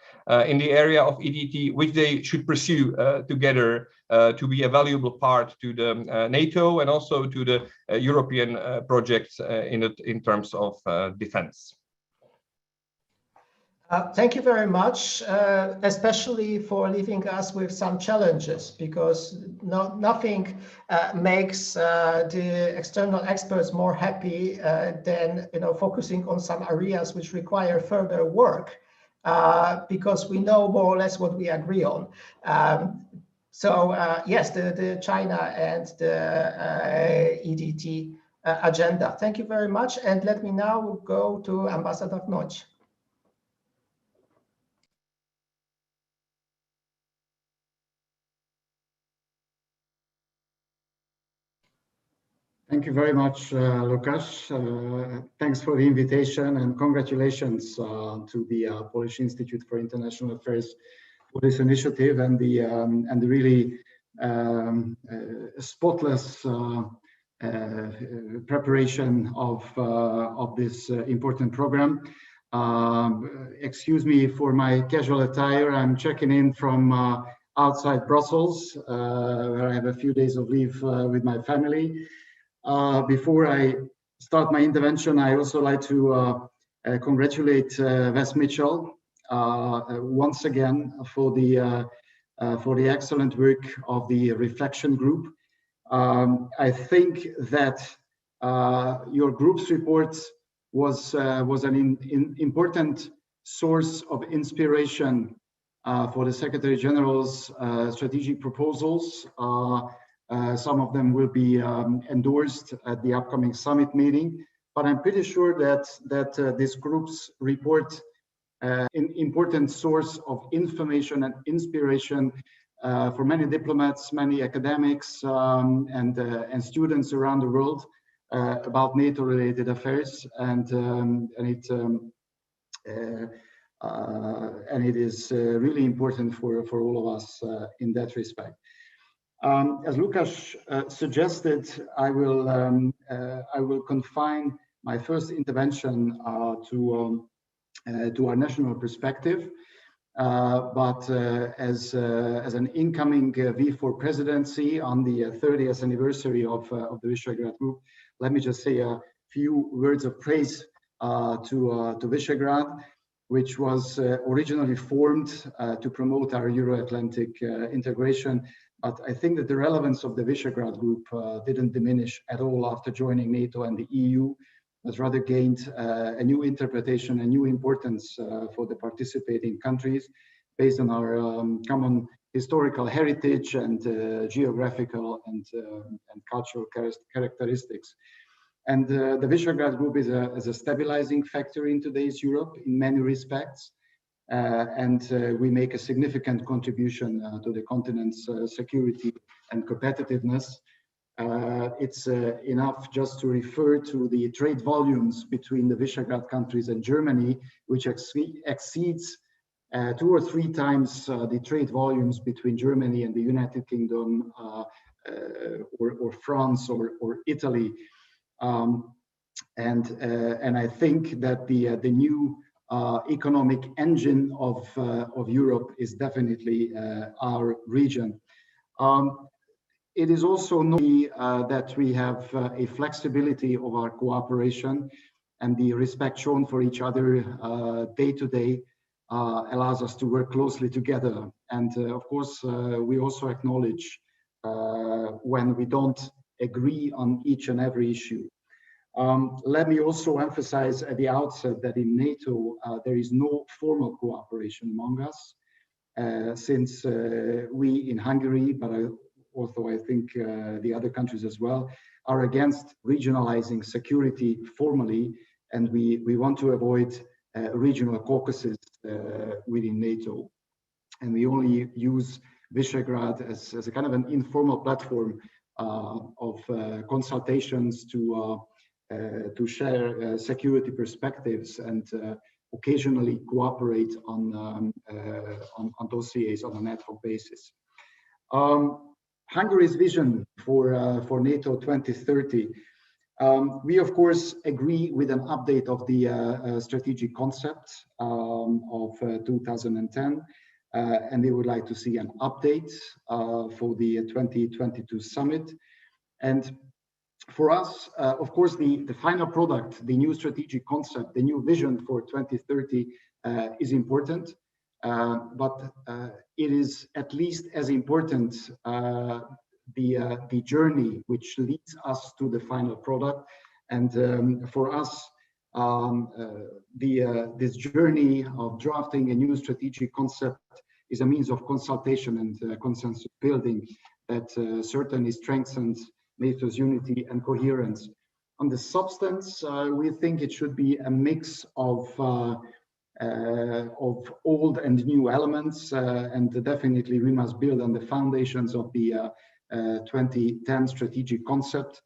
Speaker 5: in the area of EDT, which they should pursue together to be a valuable part to the NATO and also to the European projects in terms of defense.
Speaker 4: Thank you very much, especially for leaving us with some challenges, because nothing makes the external experts more happy than focusing on some areas which require further work, because we know more or less what we agree on. Yes, the China and the EDT agenda. Thank you very much, and let me now go to Ambassador Noć.
Speaker 6: Thank you very much, Lukasz. Thanks for the invitation, and congratulations to the Polish Institute for International Affairs for this initiative and the really spotless preparation of this important program. Excuse me for my casual attire. I'm checking in from outside Brussels, where I have a few days of leave with my family. Before I start my intervention, I also like to congratulate Wes Mitchell once again for the excellent work of the Reflection Group. I think that your group's report was an important source of inspiration for the Secretary General's strategic proposals. Some of them will be endorsed at the upcoming summit meeting, but I'm pretty sure that this group's report an important source of information and inspiration for many diplomats, many academics, and students around the world about NATO-related affairs, and it is really important for all of us in that respect. As Lukasz suggested, I will confine my first intervention to our national perspective. But as an incoming V4 presidency on the 30th anniversary of the Visegrad Group, let me just say a few words of praise to Visegrad, which was originally formed to promote our Euroatlantic integration. But I think that the relevance of the Visegrad Group didn't diminish at all after joining NATO and the EU, but rather gained a new interpretation, a new importance for the participating countries based on our common historical heritage and geographical and cultural characteristics. And the Visegrad Group is a stabilizing factor in today's Europe in many respects. And we make a significant contribution to the continent's security and competitiveness. It's enough just to refer to the trade volumes between the Visegrad countries and Germany, which exceeds 2 or 3 times the trade volumes between Germany and the United Kingdom or France or Italy. And I think that the new economic engine of Europe is definitely our region. It is also known that we have a flexibility of our cooperation, and the respect shown for each other day to day allows us to work closely together. And of course, we also acknowledge when we don't agree on each and every issue. Let me also emphasize at the outset that in NATO, there is no formal cooperation among us, since we in Hungary, but also I think the other countries as well, are against regionalizing security formally, and we want to avoid regional caucuses within NATO. And we only use Visegrad as a kind of an informal platform of consultations to share security perspectives and occasionally cooperate on dossiers on an ad hoc basis. Hungary's vision for NATO 2030. We of course agree with an update of the strategic concept of 2010, and we would like to see an update for the 2022 summit. And for us, of course, the final product, the new strategic concept, the new vision for 2030 is important, but it is at least as important the journey which leads us to the final product. And for us, this journey of drafting a new strategic concept is a means of consultation and consensus building that certainly strengthens NATO's unity and coherence. On the substance, we think it should be a mix of old and new elements, and definitely we must build on the foundations of the 2010 strategic concept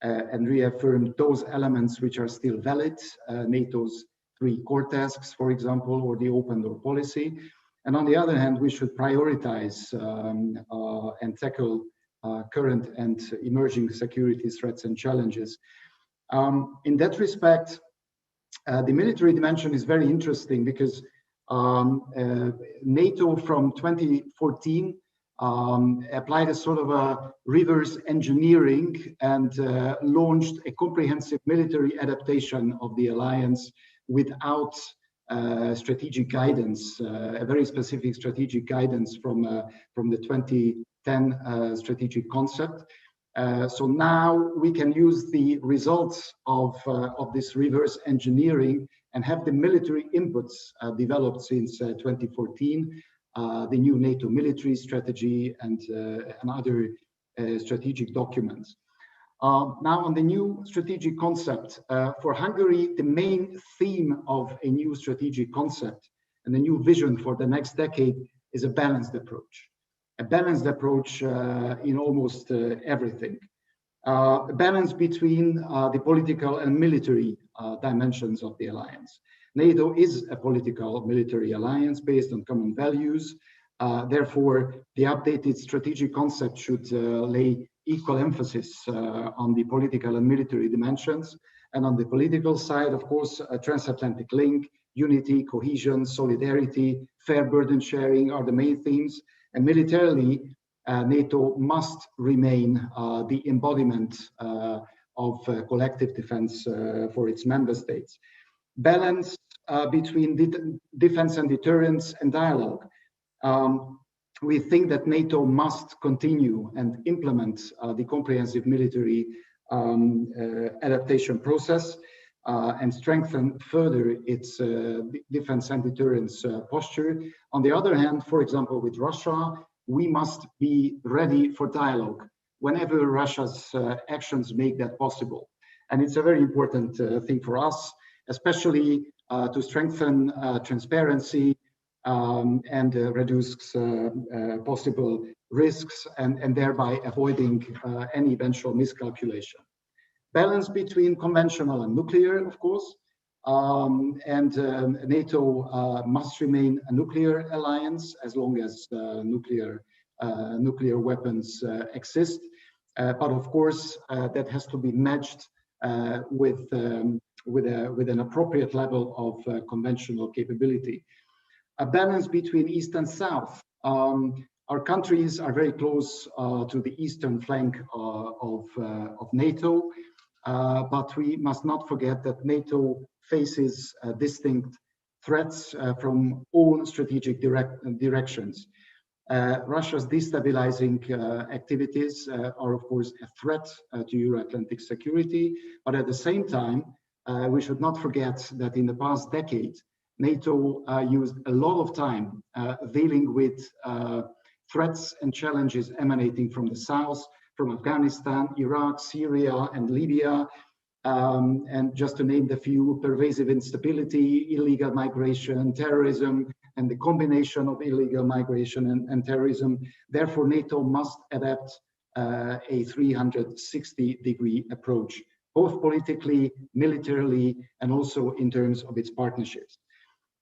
Speaker 6: and reaffirm those elements which are still valid, NATO's 3 core tasks, for example, or the open door policy. And on the other hand, we should prioritize and tackle current and emerging security threats and challenges. In that respect, the military dimension is very interesting because NATO from 2014 applied a sort of a reverse engineering and launched a comprehensive military adaptation of the alliance without strategic guidance, a very specific strategic guidance from the 2010 strategic concept. So now we can use the results of this reverse engineering and have the military inputs developed since 2014, the new NATO military strategy and other strategic documents. Now on the new strategic concept, for Hungary, the main theme of a new strategic concept and the new vision for the next decade is a balanced approach. A balanced approach in almost everything. A balance between the political and military dimensions of the alliance. NATO is a political military alliance based on common values. Therefore, the updated strategic concept should lay equal emphasis on the political and military dimensions. And on the political side, of course, a transatlantic link, unity, cohesion, solidarity, fair burden sharing are the main themes. And militarily, NATO must remain the embodiment of collective defense for its member states. Balance between defense and deterrence and dialogue. We think that NATO must continue and implement the comprehensive military adaptation process and strengthen further its defense and deterrence posture. On the other hand, for example, with Russia, we must be ready for dialogue whenever Russia's actions make that possible. And it's a very important thing for us, especially to strengthen transparency and reduce possible risks and thereby avoiding any eventual miscalculation. Balance between conventional and nuclear, of course, NATO must remain a nuclear alliance as long as nuclear weapons exist. But of course, that has to be matched with an appropriate level of conventional capability. A balance between East and South. Our countries are very close to the eastern flank of NATO, but we must not forget that NATO faces distinct threats from all strategic directions. Russia's destabilizing activities are, of course, a threat to Euroatlantic security, but at the same time, we should not forget that in the past decade, NATO used a lot of time dealing with threats and challenges emanating from the south, from Afghanistan, Iraq, Syria, and Libya. And just to name the few, pervasive instability, illegal migration, terrorism, and the combination of illegal migration and terrorism. Therefore, NATO must adapt a 360-degree approach, both politically, militarily, and also in terms of its partnerships.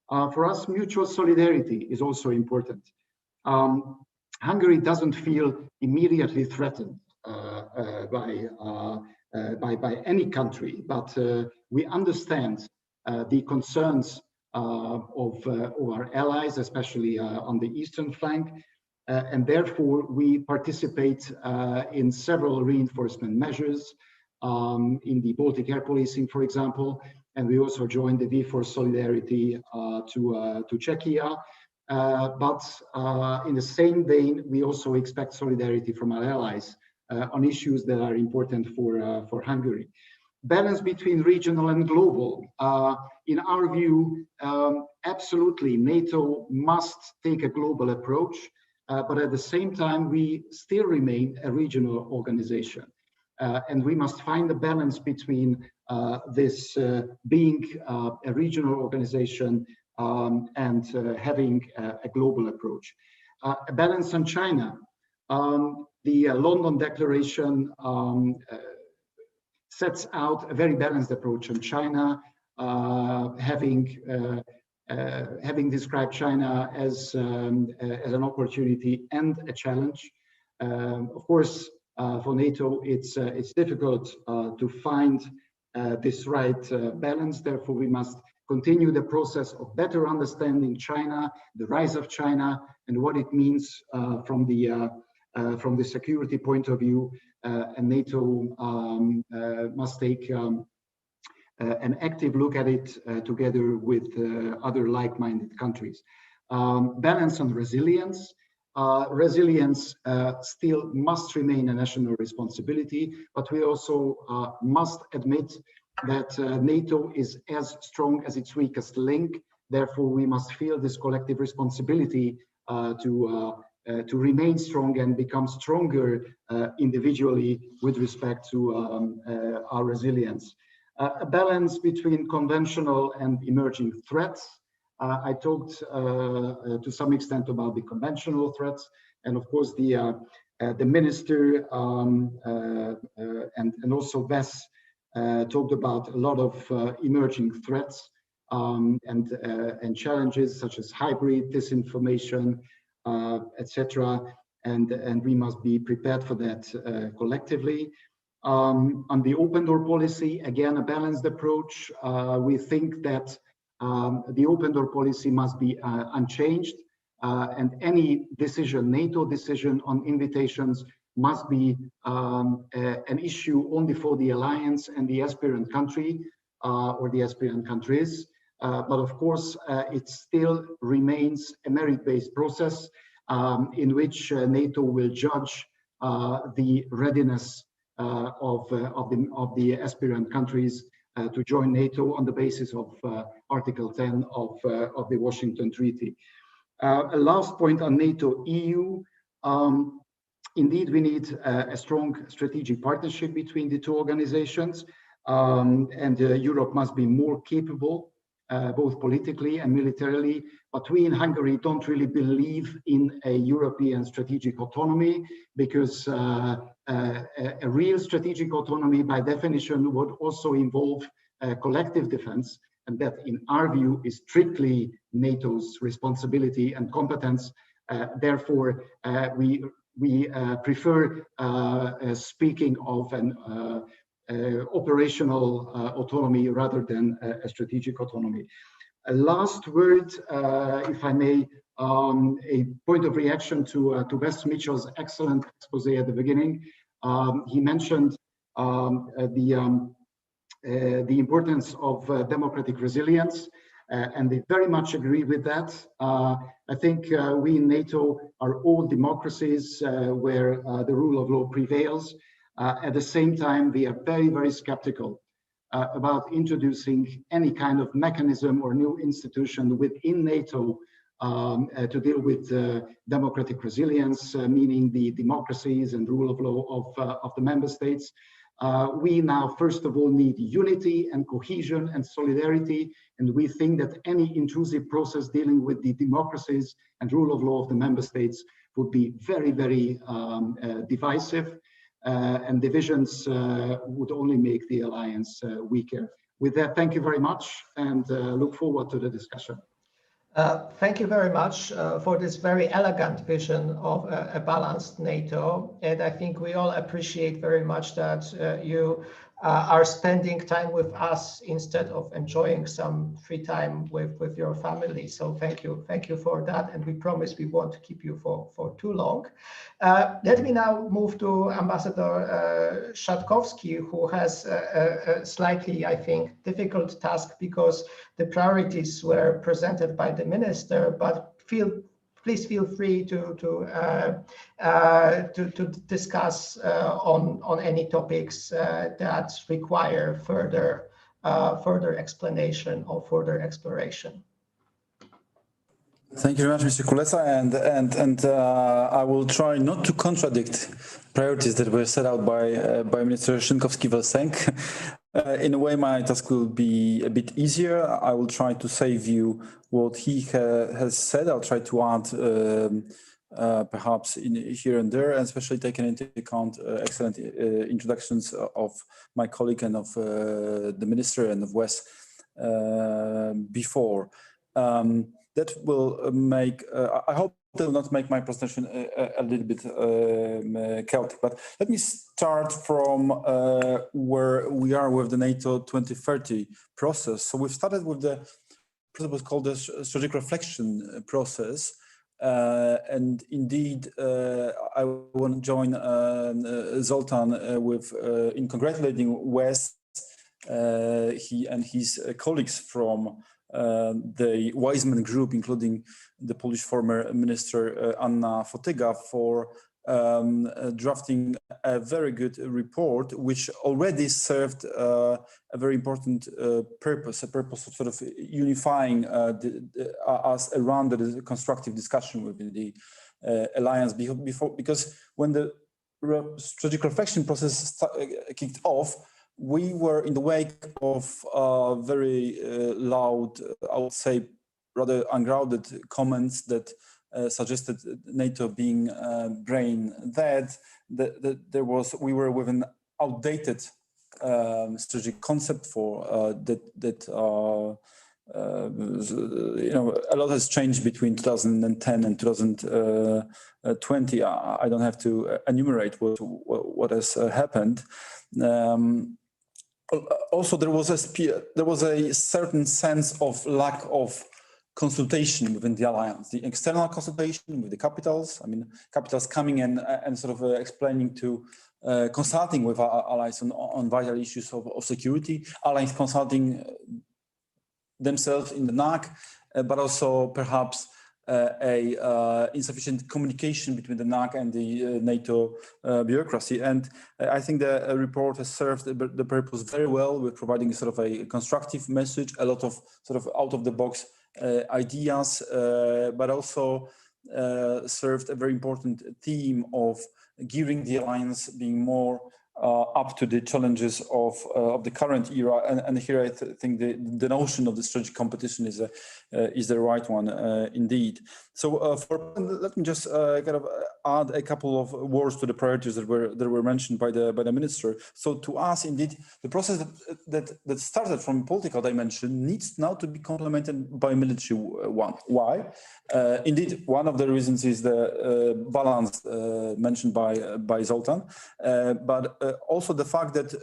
Speaker 6: For us, mutual solidarity is also important. Hungary doesn't feel immediately threatened by any country, but we understand the concerns of our allies, especially on the eastern flank, and therefore we participate in several reinforcement measures in the Baltic air policing, for example, and we also joined the V4 Solidarity to Czechia. But in the same vein, we also expect solidarity from our allies on issues that are important for Hungary. Balance between regional and global. In our view, absolutely, NATO must take a global approach, but at the same time, we still remain a regional organization. And we must find a balance between this being a regional organization and having a global approach. A balance on China. The London Declaration sets out a very balanced approach on China, having described China as an opportunity and a challenge. Of course, for NATO, it's difficult to find this right balance. Therefore, we must continue the process of better understanding China, the rise of China, and what it means from the security point of view. And NATO must take an active look at it together with other like-minded countries. Balance on resilience. Resilience still must remain a national responsibility, but we also must admit that NATO is as strong as its weakest link. Therefore, we must feel this collective responsibility to remain strong and become stronger individually with respect to our resilience. A balance between conventional and emerging threats. I talked to some extent about the conventional threats, and of course the minister and also Ves talked about a lot of emerging threats and challenges such as hybrid disinformation, etc. And we must be prepared for that collectively. On the open door policy, again, a balanced approach. We think that the open door policy must be unchanged, and any decision, NATO decision on invitations must be an issue only for the alliance and the aspirant country or the aspirant countries. But of course, it still remains a merit-based process in which NATO will judge the readiness of the aspirant countries to join NATO on the basis of Article 10 of the Washington Treaty. A last point on NATO EU. Indeed, we need a strong strategic partnership between the two organizations, and Europe must be more capable, both politically and militarily. But we in Hungary don't really believe in a European strategic autonomy, because a real strategic autonomy, by definition, would also involve collective defense, and that, in our view, is strictly NATO's responsibility and competence. Therefore, we prefer speaking of an operational autonomy rather than a strategic autonomy. A last word, if I may, a point of reaction to Wes Mitchell's excellent expose at the beginning. He mentioned the importance of democratic resilience, and they very much agree with that. I think we in NATO are all democracies where the rule of law prevails. At the same time, we are very, very skeptical about introducing any kind of mechanism or new institution within NATO to deal with democratic resilience, meaning the democracies and rule of law of the member states. We now, first of all, need unity and cohesion and solidarity, and we think that any intrusive process dealing with the democracies and rule of law of the member states would be very, very divisive, and divisions would only make the alliance weaker. With that, thank you very much, and look forward to the discussion.
Speaker 4: Thank you very much for this very elegant vision of a balanced NATO. And I think we all appreciate very much that you are spending time with us instead of enjoying some free time with your family. So thank you for that. And we promise we won't keep you for too long. Let me now move to Ambassador Szatkowski, who has a slightly, I think, difficult task because the priorities were presented by the minister, but please feel free to discuss on any topics that require further explanation or further exploration.
Speaker 7: Thank you very much, Mr. Kulesa, and I will try not to contradict priorities that were set out by Minister Szynkowski-Welsenk. In a way, my task will be a bit easier. I will try to save you what he has said. I'll try to add perhaps here and there, and especially taking into account excellent introductions of my colleague and of the minister and of Wes before. That will make, I hope that will not make my presentation a little bit chaotic, but let me start from where we are with the NATO 2030 process. So we've started with the process called the strategic reflection process. And indeed, I want to join Zoltan in congratulating Wes, he and his colleagues from the Wiseman Group, including the Polish former minister Anna Fotyga, for drafting a very good report, which already served a very important purpose, a purpose of sort of unifying us around the constructive discussion within the alliance. Because when the strategic reflection process kicked off, we were in the wake of very loud, I would say, rather ungrounded comments that suggested NATO being brain dead. We were with an outdated strategic concept for that a lot has changed between 2010 and 2020. I don't have to enumerate what has happened. Also, there was a certain sense of lack of consultation within the alliance, the external consultation with the capitals. I mean, capitals coming in and sort of explaining to, consulting with our allies on vital issues of security, allies consulting themselves in the NAC, but also perhaps insufficient communication between the NAC and the NATO bureaucracy. And I think the report has served the purpose very well with providing sort of a constructive message, a lot of sort of out-of-the-box ideas, but also served a very important theme of gearing the alliance being more up to the challenges of the current era, and here I think the notion of the strategic competition is the right one indeed. So let me just kind of add a couple of words to the priorities that were mentioned by the minister. So to us, indeed, the process that started from political dimension needs now to be complemented by military one. Why? Indeed, one of the reasons is the balance mentioned by Zoltan, but also the fact that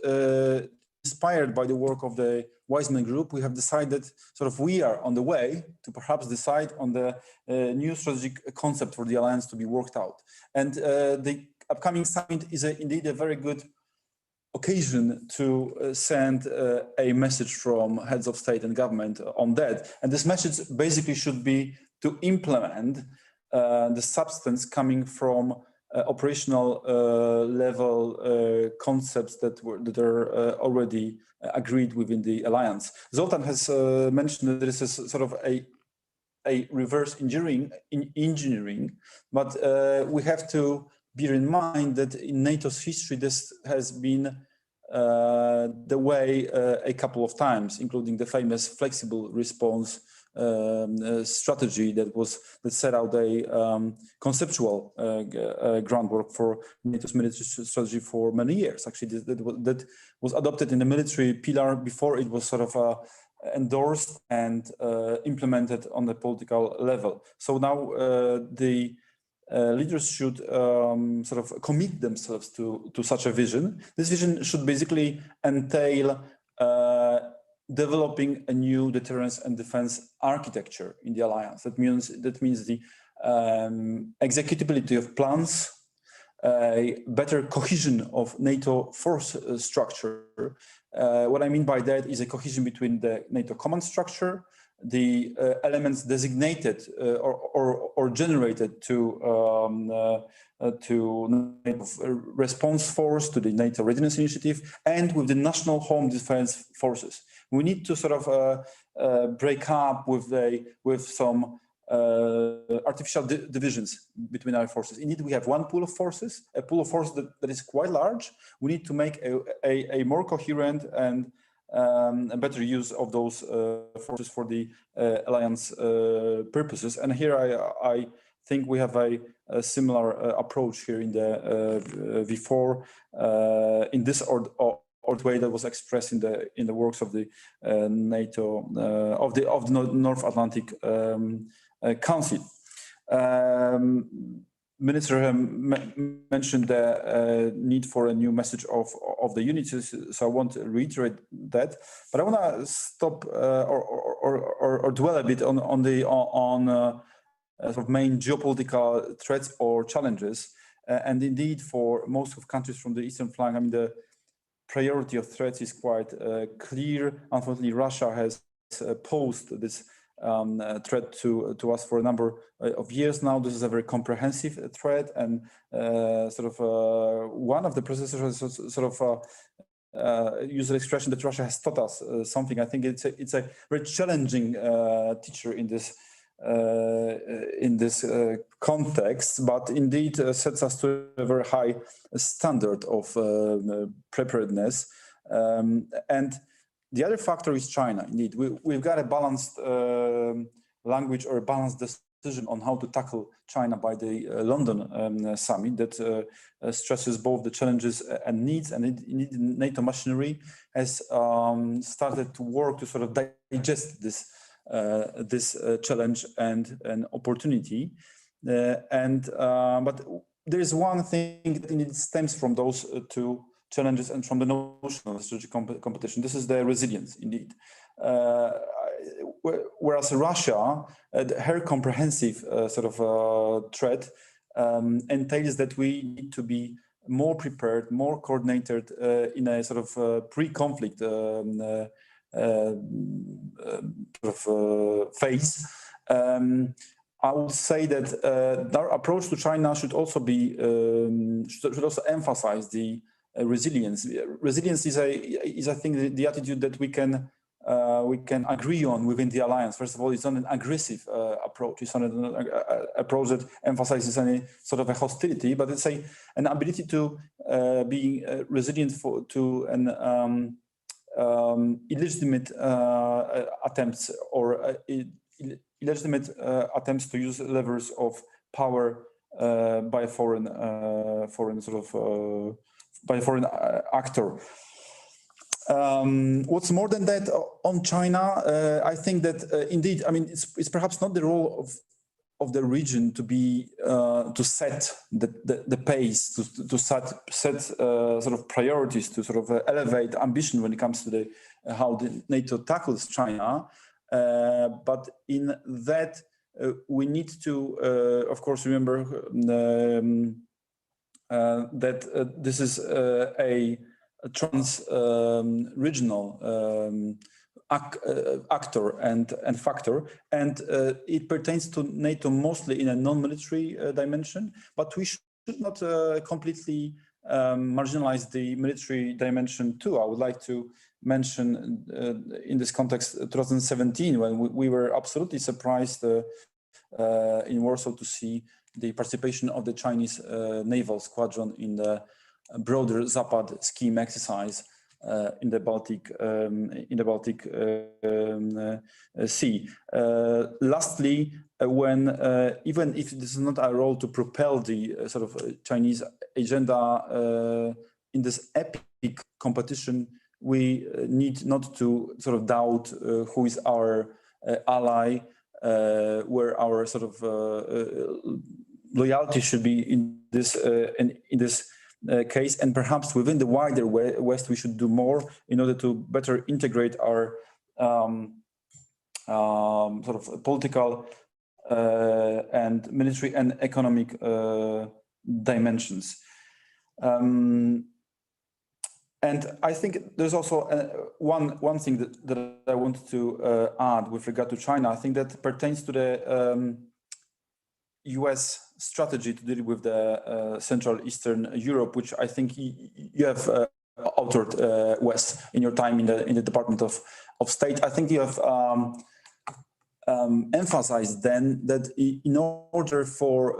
Speaker 7: inspired by the work of the Wiseman Group, we have decided sort of we are on the way to perhaps decide on the new strategic concept for the alliance to be worked out. And the upcoming summit is indeed a very good occasion to send a message from heads of state and government on that. And this message basically should be to implement the substance coming from operational level concepts that are already agreed within the alliance. Zoltan has mentioned that this is sort of a reverse engineering, but we have to bear in mind that in NATO's history this has been the way a couple of times, including the famous flexible response strategy that set out a conceptual groundwork for NATO's military strategy for many years. Actually, that was adopted in the military pillar before it was sort of endorsed and implemented on the political level. So now the leaders should sort of commit themselves to such a vision. This vision should basically entail developing a new deterrence and defense architecture in the alliance. That means the executability of plans, a better cohesion of NATO force structure. What I mean by that is a cohesion between the NATO command structure, the elements designated or generated to NATO Response Force, to the NATO Readiness Initiative, and with the national home defense forces. We need to sort of break up with some artificial divisions between our forces. Indeed, we have one pool of forces, a pool of forces that is quite large. We need to make a more coherent and a better use of those forces for the alliance purposes. And here I think we have a similar approach here in the V4 in this way that was expressed in the works of the NATO of the North Atlantic Council. Minister mentioned the need for a new message of the unity, so I want to reiterate that. But I want to stop or dwell a bit on sort of main geopolitical threats or challenges. And indeed, for most of countries from the eastern flank, I mean, the priority of threats is quite clear. Unfortunately, Russia has posed this threat to us for a number of years now. This is a very comprehensive threat, and one of the processors has sort of used the expression that Russia has taught us something. I think it's a very challenging teacher in this context, but indeed sets us to a very high standard of preparedness. And the other factor is China. Indeed, we've got a balanced language or a balanced decision on how to tackle China by the London summit that stresses both the challenges and needs. And indeed, NATO machinery has started to work to sort of digest this this challenge and an opportunity. But there is one thing that indeed stems from those two challenges and from the notion of strategic competition. This is the resilience, indeed. Whereas Russia, her comprehensive threat entails that we need to be more prepared, more coordinated in a sort of pre-conflict phase. I would say that our approach to China should also be should also emphasize the resilience. Resilience is I think the attitude that we can agree on within the alliance. First of all, it's not an aggressive approach. It's not an approach that emphasizes any sort of a hostility, but it's an ability to be resilient to an illegitimate attempts or illegitimate attempts to use levers of power by a foreign actor. What's more than that, on China, I think that indeed, I mean, it's perhaps not the role of the region to be to set the pace, to set sort of priorities, to sort of elevate ambition when it comes to the how the NATO tackles China. But in that, we need to, of course, remember that this is a trans-regional actor and factor, and it pertains to NATO mostly in a non-military dimension. But we should not completely marginalize the military dimension too. I would like to mention in this context 2017, when we were absolutely surprised in Warsaw to see the participation of the Chinese naval squadron in the broader Zapad scheme exercise in the Baltic Sea. Lastly, when even if this is not our role to propel the sort of Chinese agenda in this epic competition, we need not to sort of doubt who is our ally, where our sort of loyalty should be in this case, and perhaps within the wider West, we should do more in order to better integrate our sort of political and military and economic dimensions. And I think there's also one thing that I wanted to add with regard to China. I think that pertains to the US strategy to deal with the Central Eastern Europe, which I think you have authored, Wes, in your time in the Department of State. I think you have emphasized then that in order for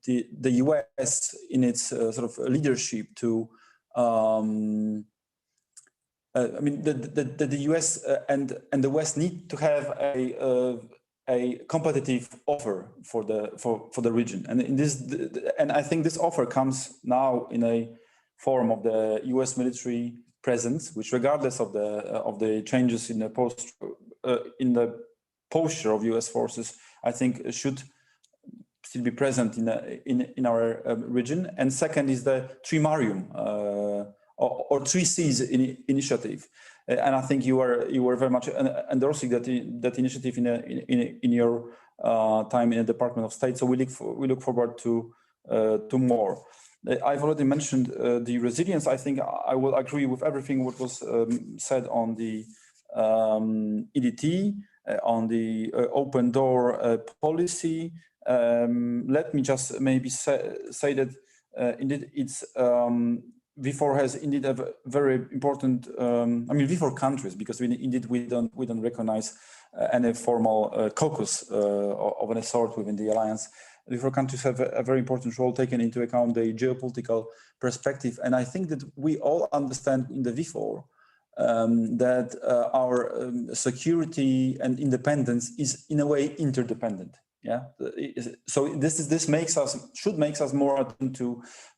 Speaker 7: the US in its sort of leadership to I mean, the US and the West need to have a competitive offer for the region, and in this, and I think this offer comes now in a form of the US military presence, which, regardless of the changes in the posture of US forces, I think should still be present in our region. And second is the Trimarium or 3Cs initiative, and I think you were very much endorsing that initiative in your time in the Department of State. So we look forward to more. I've already mentioned the resilience. I think I will agree with everything what was said on the EDT, on the open door policy. Let me just maybe say that indeed it's V4 has indeed a very important. I mean, V4 countries, because we don't recognize any formal caucus of any sort within the alliance. V4 countries have a very important role, taken into account the geopolitical perspective, and I think that we all understand in the V4 that our security and independence is in a way interdependent. Yeah, so this should make us more attuned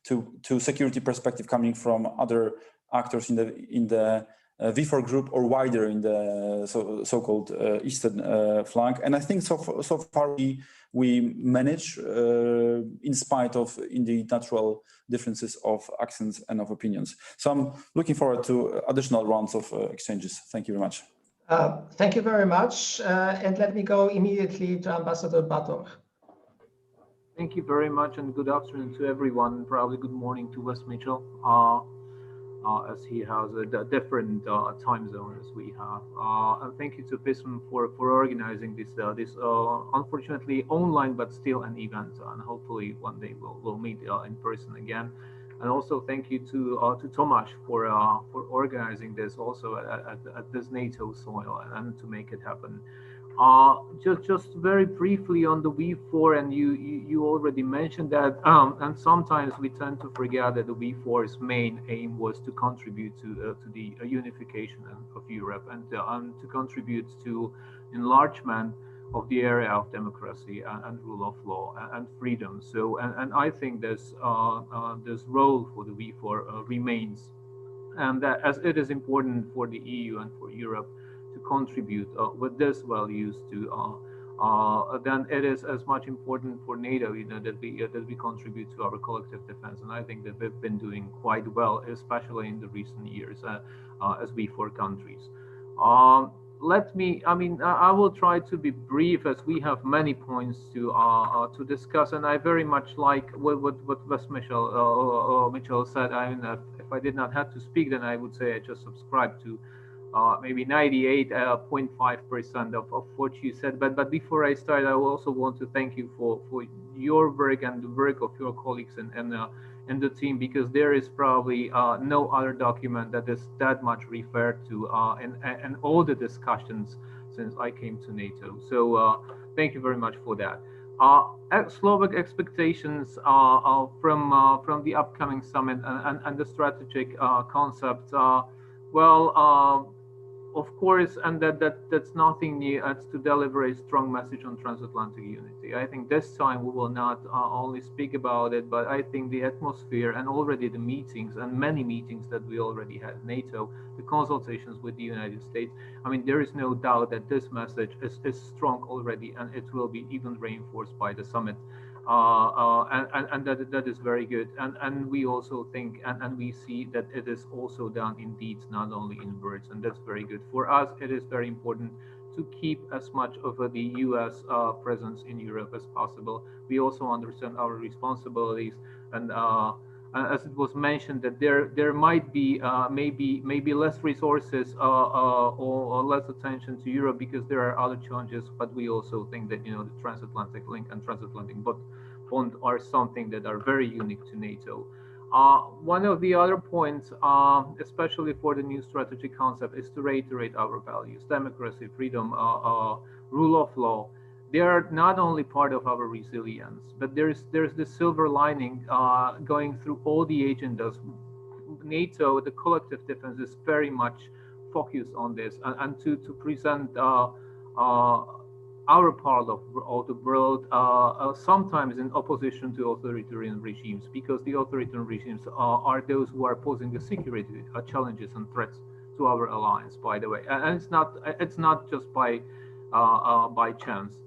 Speaker 7: to security perspective coming from other actors in the V4 group or wider in the so-called eastern flank. And I think so far we manage in spite of indeed natural differences of accents and of opinions. So I'm looking forward to additional rounds of exchanges. Thank you very much.
Speaker 4: Thank you very much. And let me go immediately to Ambassador Batoh.
Speaker 8: Thank you very much, and good afternoon to everyone. Probably good morning to Wes Mitchell, as he has a different time zone as we have. And thank you to PISM for organizing this unfortunately online but still an event, and hopefully one day we'll meet in person again. And also thank you to Tomasz for organizing this also at this NATO soil and to make it happen. Just very briefly on the V4, and you already mentioned that, and sometimes we tend to forget that the V4's main aim was to contribute to the unification of Europe and to contribute to enlargement of the area of democracy and rule of law and freedom. So, and I think this role for the V4 remains, and that as it is important for the EU and for Europe to contribute with these values to, then it is as much important for NATO, that we contribute to our collective defense. And I think that we've been doing quite well, especially in the recent years, as V4 countries. I will try to be brief, as we have many points to discuss, and I very much like what Wes Mitchell said. I mean, if I did not have to speak, then I would say I just subscribe to maybe 98.5% of what you said. But before I start, I also want to thank you for your work and the work of your colleagues and the team, because there is probably no other document that is that much referred to in all the discussions since I came to NATO. So thank you very much for that. Slovak expectations from the upcoming summit and the strategic concept. Of course, and that's nothing new. It's to deliver a strong message on transatlantic unity. I think this time we will not only speak about it, but I think the atmosphere and already the meetings and many meetings that we already had in NATO, the consultations with the United States. I mean, there is no doubt that this message is strong already, and it will be even reinforced by the summit. And that is very good, and we also think and we see that it is also done in deeds, not only in words, and that's very good. For us, it is very important to keep as much of the US presence in Europe as possible. We also understand our responsibilities, and as it was mentioned, that there might be maybe less resources or less attention to Europe because there are other challenges. But we also think that the transatlantic link and transatlantic bond are something that are very unique to NATO. One of the other points, especially for the new strategic concept, is to reiterate our values: democracy, freedom, rule of law. They are not only part of our resilience, but there's the silver lining going through all the agendas. NATO, the collective defense, is very much focused on this, and to present our part of the world sometimes in opposition to authoritarian regimes, because the authoritarian regimes are those who are posing the security challenges and threats to our alliance, by the way, and it's not just by chance.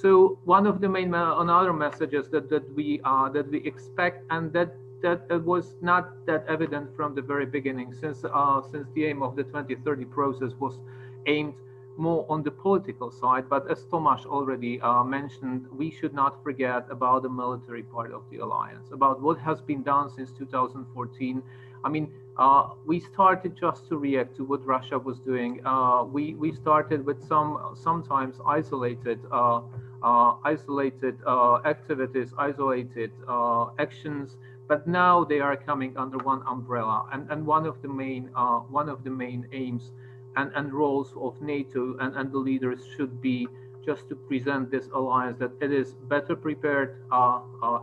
Speaker 8: So one of the main another messages that we expect, and that was not that evident from the very beginning, since the aim of the 2030 process was aimed more on the political side. But as Tomasz already mentioned, we should not forget about the military part of the alliance, about what has been done since 2014. I mean, we started just to react to what Russia was doing. We started with sometimes isolated activities, isolated actions, but now they are coming under one umbrella. And one of the main aims and roles of NATO and the leaders should be just to present this alliance that it is better prepared,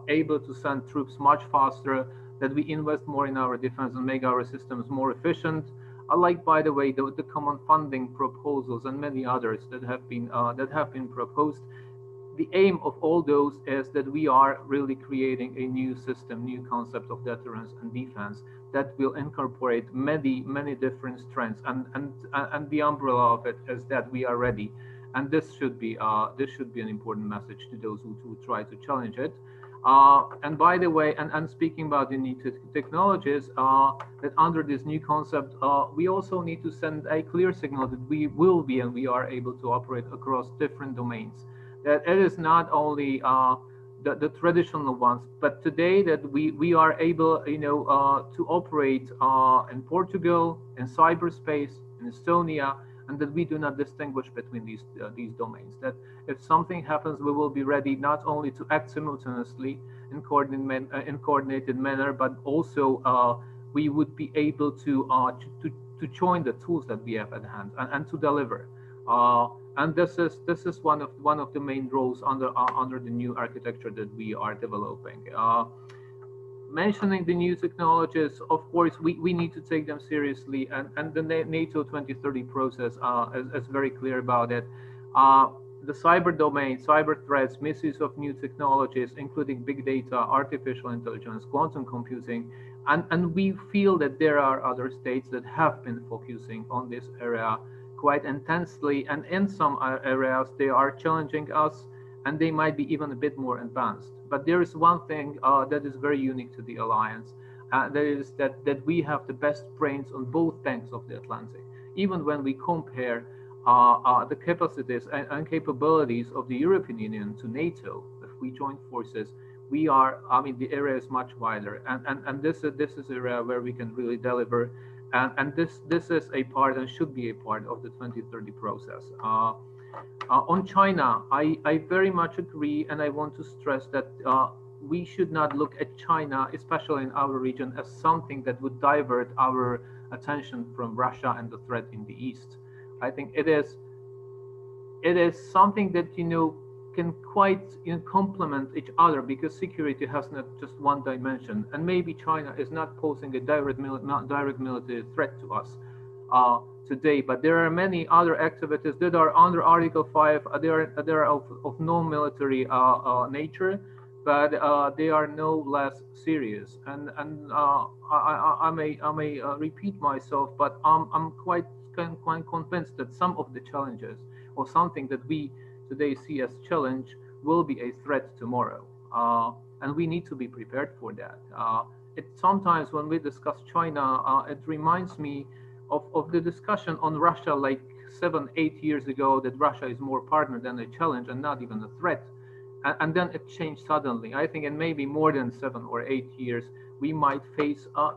Speaker 8: able to send troops much faster, that we invest more in our defense and make our systems more efficient. Like, by the way, the common funding proposals and many others that have been proposed. The aim of all those is that we are really creating a new system, new concept of deterrence and defense that will incorporate many different strengths, and the umbrella of it is that we are ready, and this should be an important message to those who try to challenge it. And by the way, and speaking about the new technologies, that under this new concept, we also need to send a clear signal that we will be and we are able to operate across different domains. That it is not only the traditional ones, but today that we are able, to operate in Portugal, in cyberspace, in Estonia, and that we do not distinguish between these domains. That if something happens, we will be ready not only to act simultaneously in coordinated manner, but also we would be able to join the tools that we have at hand and to deliver. And this is one of the main roles under the new architecture that we are developing. Mentioning the new technologies, of course, we need to take them seriously, and the NATO 2030 process is very clear about it. The cyber domain, cyber threats, misuse of new technologies, including big data, artificial intelligence, quantum computing, and we feel that there are other states that have been focusing on this area quite intensely, and in some areas they are challenging us, and they might be even a bit more advanced. But there is one thing that is very unique to the alliance, that is that we have the best brains on both banks of the Atlantic. Even when we compare the capacities and capabilities of the European Union to NATO, if we join forces, we are, the area is much wider, and this is an area where we can really deliver, and this is a part and should be a part of the 2030 process. On China, I very much agree, and I want to stress that we should not look at China, especially in our region, as something that would divert our attention from Russia and the threat in the East. I think it is something that can quite complement each other, because security has not just one dimension, and maybe China is not posing a direct military threat to us today, but there are many other activities that are under Article 5. They are of non-military nature, but they are no less serious. And I may repeat myself, but I'm quite convinced that some of the challenges, or something that we today see as challenge, will be a threat tomorrow, and we need to be prepared for that. Sometimes when we discuss China, it reminds me of the discussion on Russia like 7-8 years ago, that Russia is more partner than a challenge and not even a threat. And then it changed suddenly. I think in maybe more than 7 or 8 years, we might face a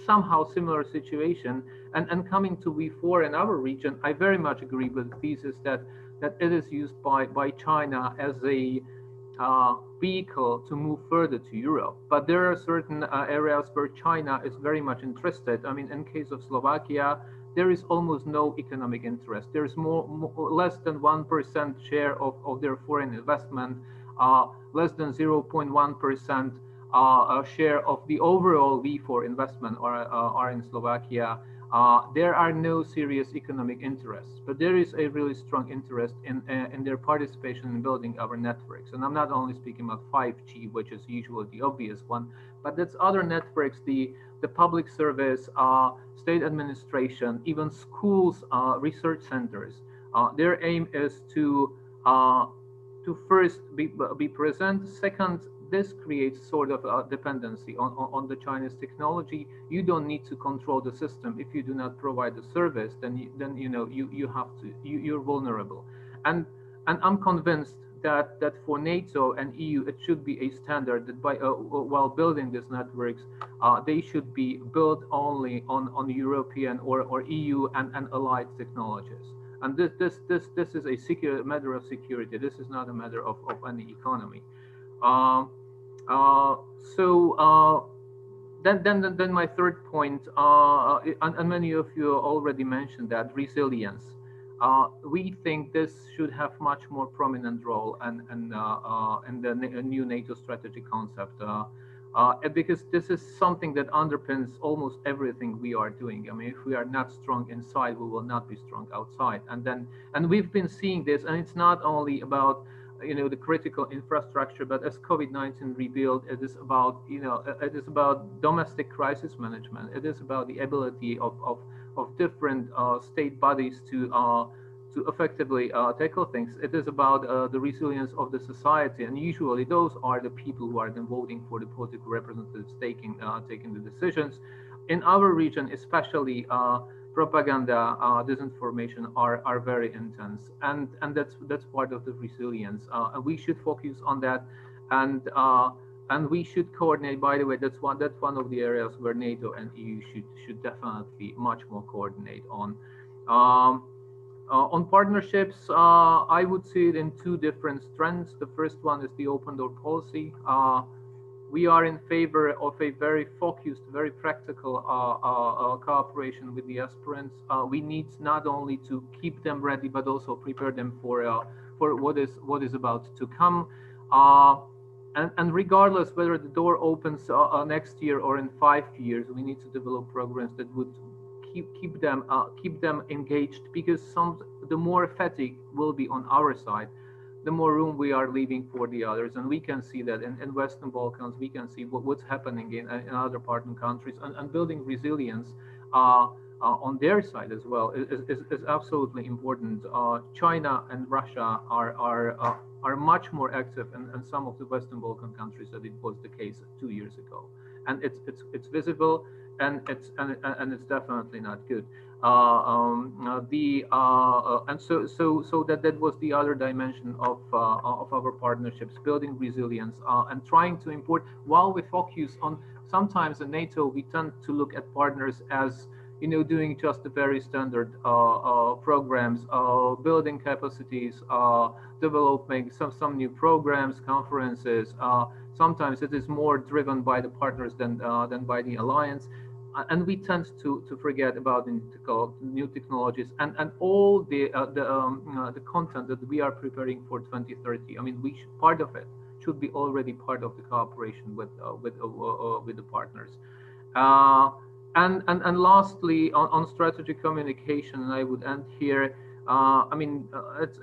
Speaker 8: somehow similar situation. And coming to V4 in our region, I very much agree with the thesis that it is used by China as a vehicle to move further to Europe. But there are certain areas where China is very much interested. In case of Slovakia, there is almost no economic interest. There is less than 1% share of their foreign investment, less than 0.1% share of the overall V4 investment are in Slovakia. There are no serious economic interests, but there is a really strong interest in their participation in building our networks. And I'm not only speaking about 5G, which is usually the obvious one, but that's other networks, the public service, state administration, even schools, research centers. Their aim is to first be present. Second, this creates sort of a dependency on the Chinese technology. You don't need to control the system. If you do not provide the service, then you're vulnerable. And I'm convinced that for NATO and EU, it should be a standard that while building these networks, they should be built only on European or EU and allied technologies. And this is a matter of security. This is not a matter of any economy. Then my third point, and many of you already mentioned that, resilience. We think this should have much more prominent role in the new NATO strategy concept, because this is something that underpins almost everything we are doing. If we are not strong inside, we will not be strong outside. And we've been seeing this, and it's not only about the critical infrastructure, but as COVID-19 revealed, it is about, it is about domestic crisis management. It is about the ability of different state bodies to effectively tackle things. It is about the resilience of the society, and usually those are the people who are then voting for the political representatives taking the decisions. In our region, especially, propaganda, disinformation are very intense, and that's part of the resilience. And we should focus on that, and we should coordinate. By the way, that's one of the areas where NATO and EU should definitely much more coordinate on. On partnerships, I would see it in two different strands. The first one is the open door policy. We are in favor of a very focused, very practical cooperation with the aspirants. We need not only to keep them ready, but also prepare them for what is about to come. And regardless whether the door opens next year or in 5 years, we need to develop programs that would keep them engaged, because the more fatigue will be on our side, the more room we are leaving for the others. And we can see that in Western Balkans. We can see what's happening in other partner countries, and building resilience on their side as well is absolutely important. China and Russia are much more active in some of the Western Balkan countries than it was the case 2 years ago, and it's visible, and it's definitely not good. And so that was the other dimension of our partnerships, building resilience, and trying to import. While we focus on, sometimes in NATO, we tend to look at partners as doing just the very standard programs, building capacities, developing some new programs, conferences. Sometimes it is more driven by the partners than by the alliance. And we tend to forget about the new technologies and all the content that we are preparing for 2030. I mean, part of it should be already part of the cooperation with the partners. And lastly, on strategic communication, and I would end here. I mean,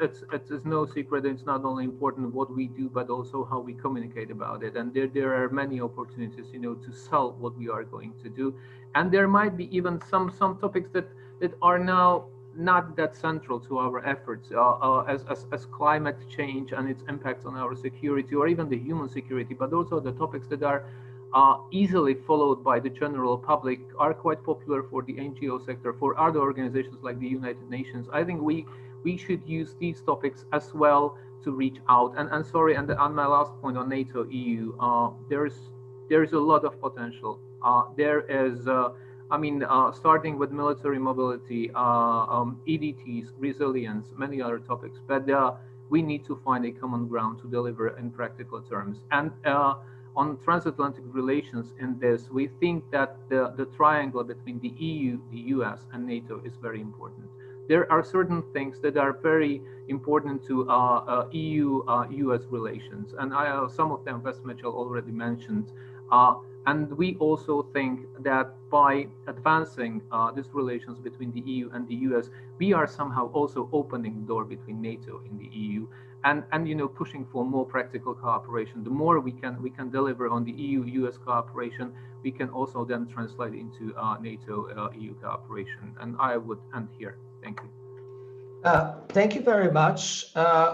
Speaker 8: it's no secret that it's not only important what we do, but also how we communicate about it. And there are many opportunities, to sell what we are going to do. And there might be even some topics that are now not that central to our efforts, as climate change and its impacts on our security, or even the human security, but also the topics that are easily followed by the general public, are quite popular for the NGO sector, for other organizations like the United Nations. I think we should use these topics as well to reach out. And sorry, and on my last point on NATO EU, there's a lot of potential. There is, starting with military mobility, EDTs, resilience, many other topics, but we need to find a common ground to deliver in practical terms. And on transatlantic relations in this, we think that the triangle between the EU, the US, and NATO is very important. There are certain things that are very important to EU-US relations, and some of them Wes Mitchell already mentioned. And we also think that by advancing these relations between the EU and the US, we are somehow also opening the door between NATO and the EU, and pushing for more practical cooperation. The more we can deliver on the EU-US cooperation, we can also then translate into NATO EU cooperation. And I would end here. Thank you.
Speaker 4: Thank you very much.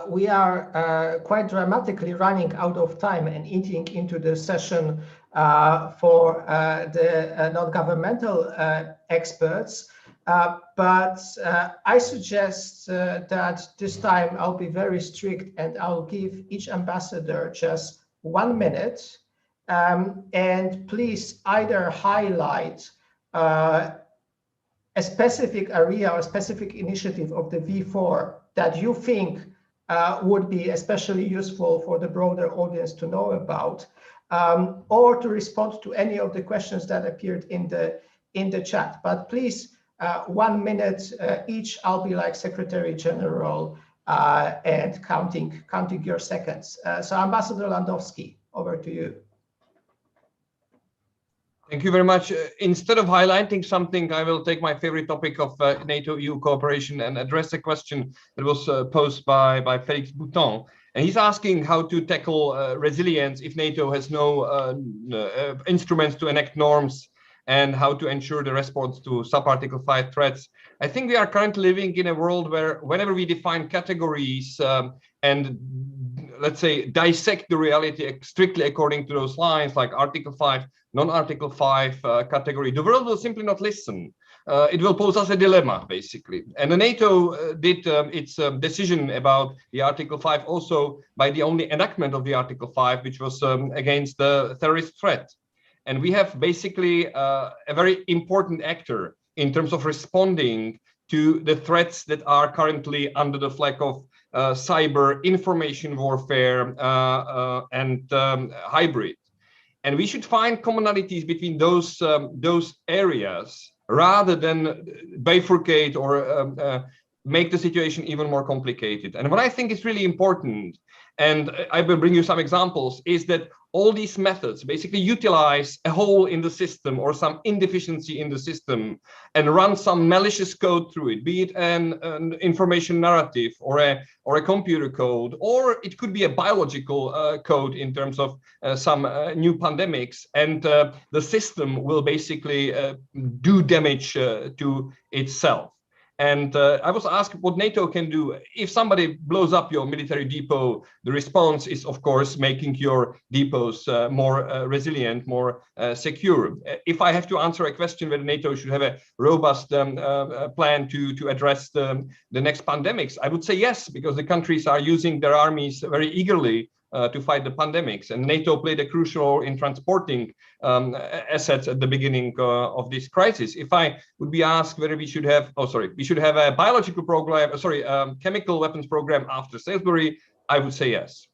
Speaker 4: We are quite dramatically running out of time and eating into the session for the non-governmental experts. But I suggest that this time I'll be very strict, and I'll give each ambassador just 1 minute. And please either highlight a specific area or specific initiative of the V4 that you think would be especially useful for the broader audience to know about, or to respond to any of the questions that appeared in the chat. But please, 1 minute each. I'll be like Secretary General and counting your seconds. So Ambassador Landowski, over to you.
Speaker 5: Thank you very much. Instead of highlighting something, I will take my favorite topic of NATO EU cooperation and address a question that was posed by Félix Bouton. And he's asking how to tackle resilience if NATO has no instruments to enact norms, and how to ensure the response to sub-Article 5 threats. I think we are currently living in a world where whenever we define categories and let's say dissect the reality strictly according to those lines, like Article 5, non-Article 5 category, the world will simply not listen. It will pose us a dilemma, basically. And the NATO did its decision about the Article 5 also by the only enactment of the Article 5, which was against the terrorist threat. And we have basically a very important actor in terms of responding to the threats that are currently under the flag of cyber information warfare and hybrid. And we should find commonalities between those areas rather than bifurcate or make the situation even more complicated. And what I think is really important, and I will bring you some examples, is that all these methods basically utilize a hole in the system or some inefficiency in the system and run some malicious code through it, be it an information narrative or a computer code, or it could be a biological code in terms of some new pandemics, and the system will basically do damage to itself. And I was asked what NATO can do. If somebody blows up your military depot, the response is, of course, making your depots more resilient, more secure. If I have to answer a question whether NATO should have a robust plan to address the next pandemics, I would say yes, because the countries are using their armies very eagerly to fight the pandemics, and NATO played a crucial role in transporting assets at the beginning of this crisis. If I would be asked whether we should have, we should have a biological program, chemical weapons program after Salisbury, I would say yes.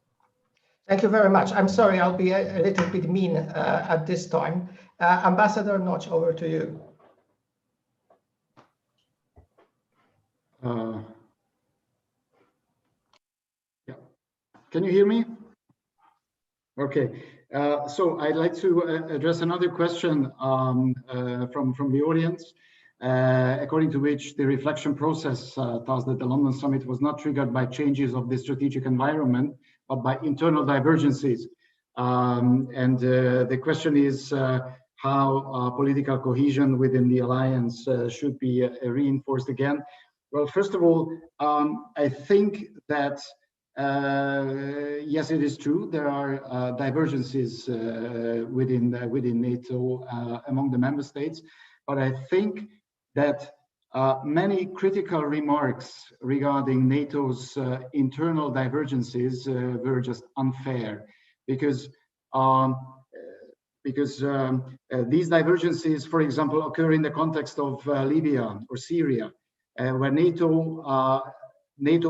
Speaker 4: Thank you very much. I'm sorry, I'll be a little bit mean at this time. Ambassador Notch, over to you.
Speaker 6: Yeah. Can you hear me? Okay, so I'd like to address another question from the audience, according to which the reflection process thus that the London summit was not triggered by changes of the strategic environment, but by internal divergences. The question is how political cohesion within the alliance should be reinforced again. Well, first of all, I think that yes, it is true. There are divergences within NATO among the member states, but I think that many critical remarks regarding NATO's internal divergences were just unfair, because these divergences, for example, occur in the context of Libya or Syria, where NATO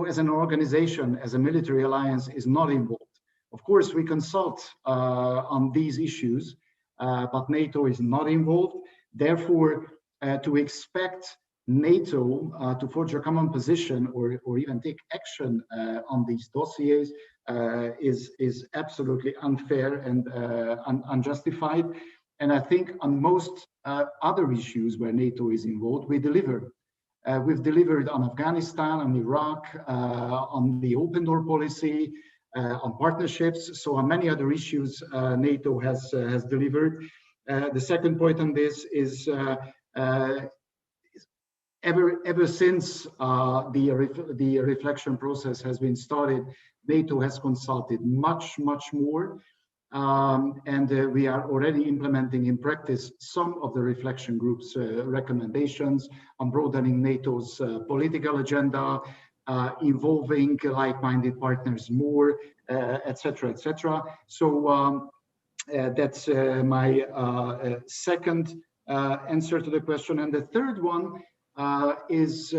Speaker 6: as an organization, as a military alliance, is not involved. Of course, we consult on these issues, but NATO is not involved. Therefore, to expect NATO to forge a common position or even take action on these dossiers is absolutely unfair and unjustified. And I think on most other issues where NATO is involved, we deliver. We've delivered on Afghanistan, on Iraq, on the open door policy, on partnerships. So on many other issues, NATO has delivered. The second point on this is ever since the reflection process has been started, NATO has consulted much more. And we are already implementing in practice some of the reflection group's recommendations on broadening NATO's political agenda, involving like-minded partners more, etc., etc. So that's my second answer to the question. And the third one is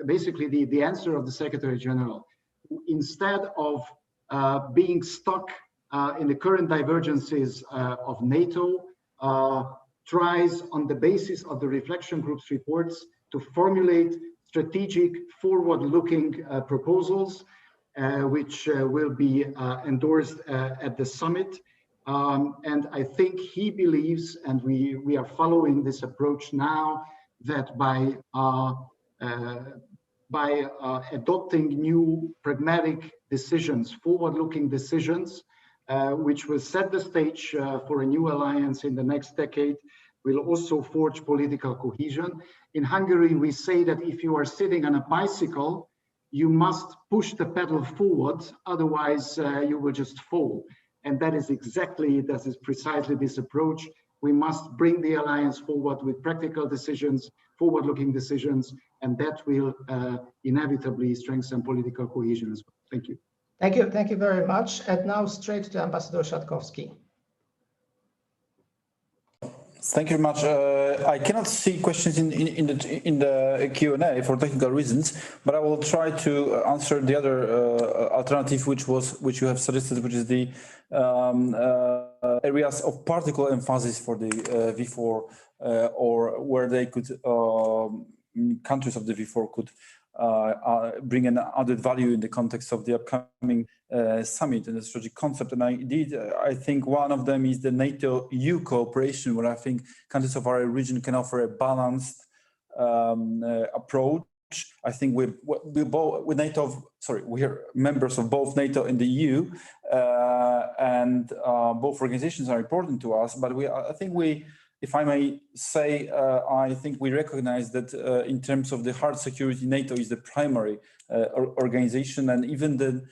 Speaker 6: basically the answer of the Secretary General. Instead of being stuck in the current divergences of NATO, tries on the basis of the reflection group's reports to formulate strategic forward-looking proposals, which will be endorsed at the summit. And I think he believes, and we are following this approach now, that by adopting new pragmatic decisions, forward-looking decisions, which will set the stage for a new alliance in the next decade, will also forge political cohesion. In Hungary, we say that if you are sitting on a bicycle, you must push the pedal forward, otherwise you will just fall. And that is precisely this approach. We must bring the alliance forward with practical decisions, forward-looking decisions, and that will inevitably strengthen political cohesion as well. Thank you.
Speaker 4: Thank you very much. And now straight to Ambassador Szatkowski.
Speaker 7: Thank you very much. I cannot see questions in the Q&A for technical reasons, but I will try to answer the other alternative, which you have suggested, which is the areas of particular emphasis for the V4, or where they could countries of the V4 could bring an added value in the context of the upcoming summit and the strategic concept. And I think one of them is the NATO EU cooperation, where I think countries of our region can offer a balanced approach. I think we are members of both NATO and the EU, and both organizations are important to us. But if I may say, I think we recognize that in terms of the hard security, NATO is the primary organization, and even the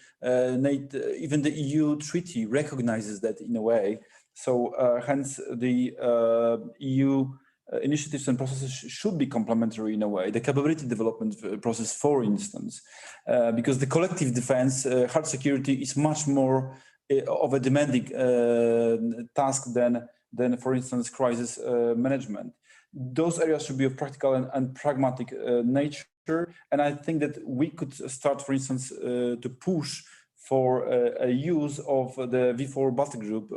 Speaker 7: EU treaty recognizes that in a way. So hence the EU initiatives and processes should be complementary in a way. The capability development process, for instance, because the collective defense, hard security, is much more of a demanding task than, for instance, crisis management. Those areas should be of practical and pragmatic nature. And I think that we could start, for instance, to push for a use of the V4 Baltic Group,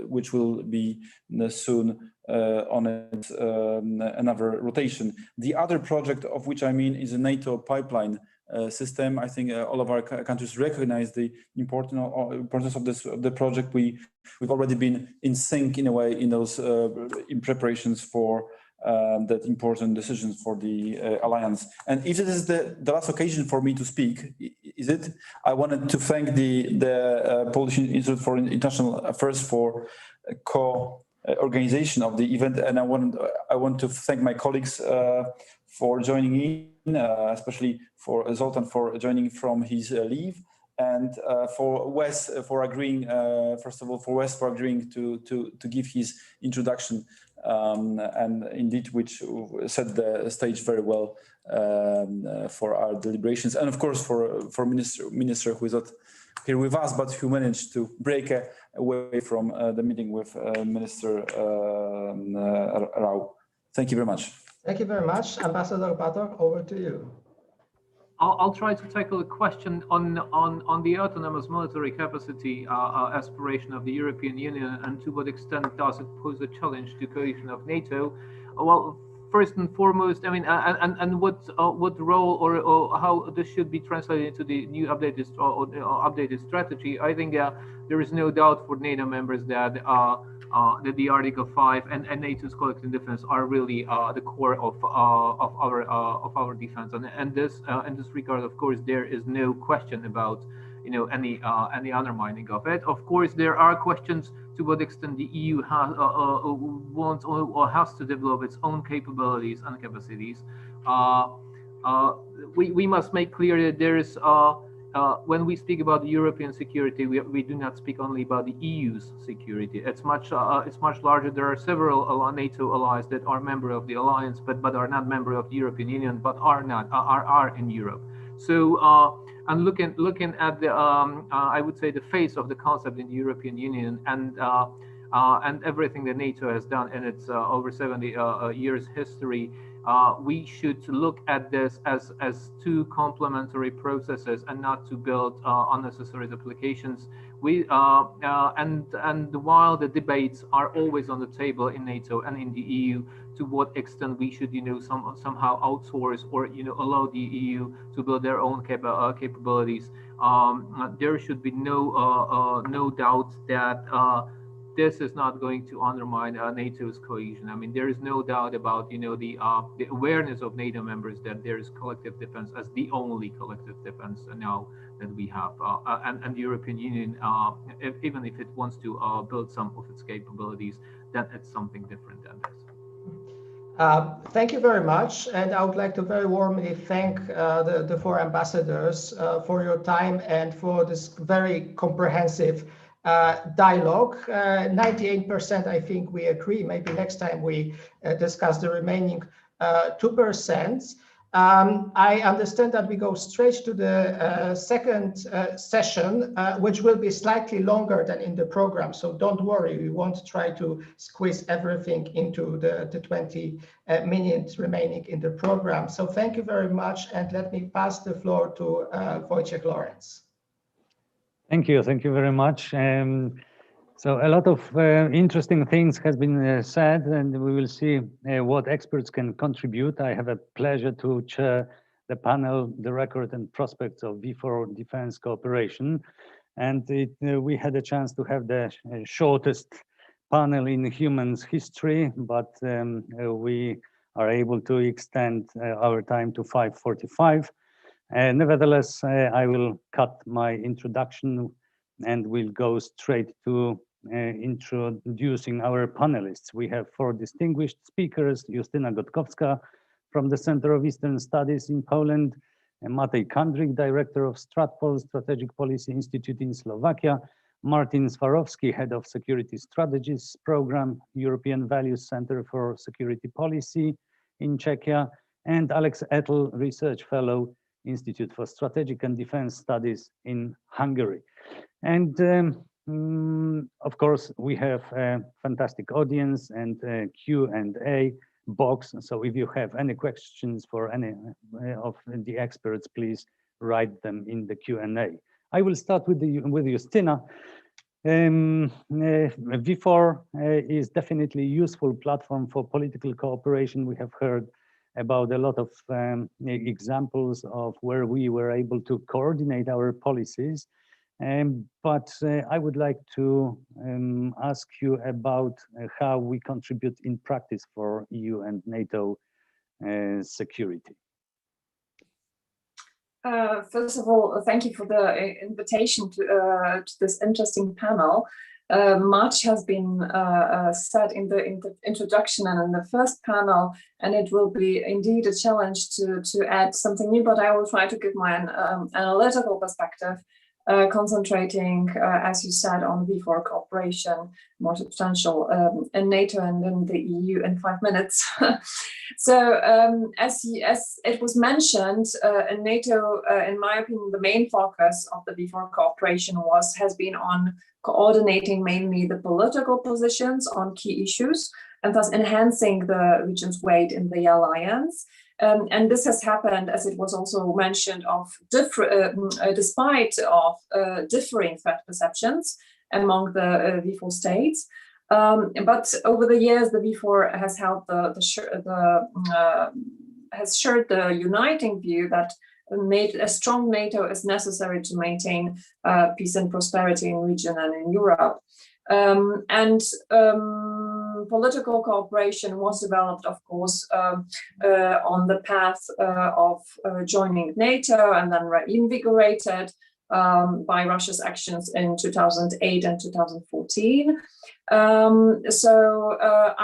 Speaker 7: which will be soon on its another rotation. The other project of which I mean is a NATO Pipeline system. I think all of our countries recognize the importance of the project. We've already been in sync in a way in those in preparations for that important decisions for the alliance. And if it is the last occasion for me to speak, I wanted to thank the Polish Institute for International Affairs for co-organization of the event, and I want to thank my colleagues for joining in, especially for Zoltan for joining from his leave, and for Wes for agreeing. First of all, for Wes for agreeing to give his introduction, and indeed, which set the stage very well for our deliberations, and of course for Minister who is not here with us, but who managed to break away from the meeting with Minister Rau. Thank you very much.
Speaker 4: Thank you very much. Ambassador Bator, over to you.
Speaker 8: I'll try to tackle a question on the autonomous military capacity aspiration of the European Union, and to what extent does it pose a challenge to cohesion of NATO. Well, first and foremost, I mean, and what role or how this should be translated into the new updated strategy. I think there is no doubt for NATO members that the Article 5 and NATO's collective defense are really the core of our defense. And in this regard, of course, there is no question about any undermining of it. Of course, there are questions to what extent the EU wants or has to develop its own capabilities and capacities. We must make clear that there is when we speak about the European security, we do not speak only about the EU's security. It's much larger. There are several NATO allies that are member of the alliance, but are not member of the European Union, but are in Europe. So and looking at the I would say the face of the concept in the European Union and everything that NATO has done in its over 70 years history. We should look at this as two complementary processes and not to build unnecessary duplications. And while the debates are always on the table in NATO and in the EU, to what extent we should somehow outsource or allow the EU to build their own capabilities, there should be no doubt that this is not going to undermine NATO's cohesion. I mean, there is no doubt about, the awareness of NATO members that there is collective defense as the only collective defense now that we have, and the European Union, even if it wants to build some of its capabilities, then it's something different than this.
Speaker 4: Thank you very much, and I would like to very warmly thank the four ambassadors for your time and for this very comprehensive dialogue. 98%, I think we agree. Maybe next time we discuss the remaining 2%. I understand that we go straight to the second session, which will be slightly longer than in the program. So don't worry, we won't try to squeeze everything into the 20 minutes remaining in the program. So thank you very much. And let me pass the floor to Wojciech Lorenz.
Speaker 9: Thank you very much. So a lot of interesting things has been said, and we will see what experts can contribute. I have a pleasure to chair the panel, The Record and Prospects of V4 Defense Cooperation. And we had a chance to have the shortest panel in humans history, but we are able to extend our time to 5:45. Nevertheless, I will cut my introduction and we'll go straight to introducing our panelists. We have four distinguished speakers: Justyna Gotkowska from the Center of Eastern Studies in Poland, Matej Kandryk, Director of Stratpol, Strategic Policy Institute in Slovakia, Martin Swarowski, Head of Security Strategies Program, European Values Center for Security Policy in Czechia, and Alex Ettel, Research Fellow, Institute for Strategic and Defense Studies in Hungary. And of course, we have a fantastic audience and a Q&A box. So if you have any questions for any of the experts, please write them in the Q&A. I will start with Justyna. V4 is definitely a useful platform for political cooperation. We have heard about a lot of examples of where we were able to coordinate our policies. But I would like to ask you about how we contribute in practice for EU and NATO security.
Speaker 10: First of all, thank you for the invitation to this interesting panel. Much has been said in the introduction and in the first panel, and it will be indeed a challenge to add something new, but I will try to give my analytical perspective, concentrating, as you said, on V4 cooperation, more substantial in NATO and in the EU in 5 minutes. So as it was mentioned, in NATO, in my opinion, the main focus of the V4 cooperation has been on coordinating mainly the political positions on key issues and thus enhancing the region's weight in the alliance. And this has happened, as it was also mentioned, despite of differing threat perceptions among the V4 states. But over the years, the V4 has held has shared the uniting view that a strong NATO is necessary to maintain peace and prosperity in the region and in Europe. Political cooperation was developed, of course, on the path of joining NATO and then reinvigorated by Russia's actions in 2008 and 2014. So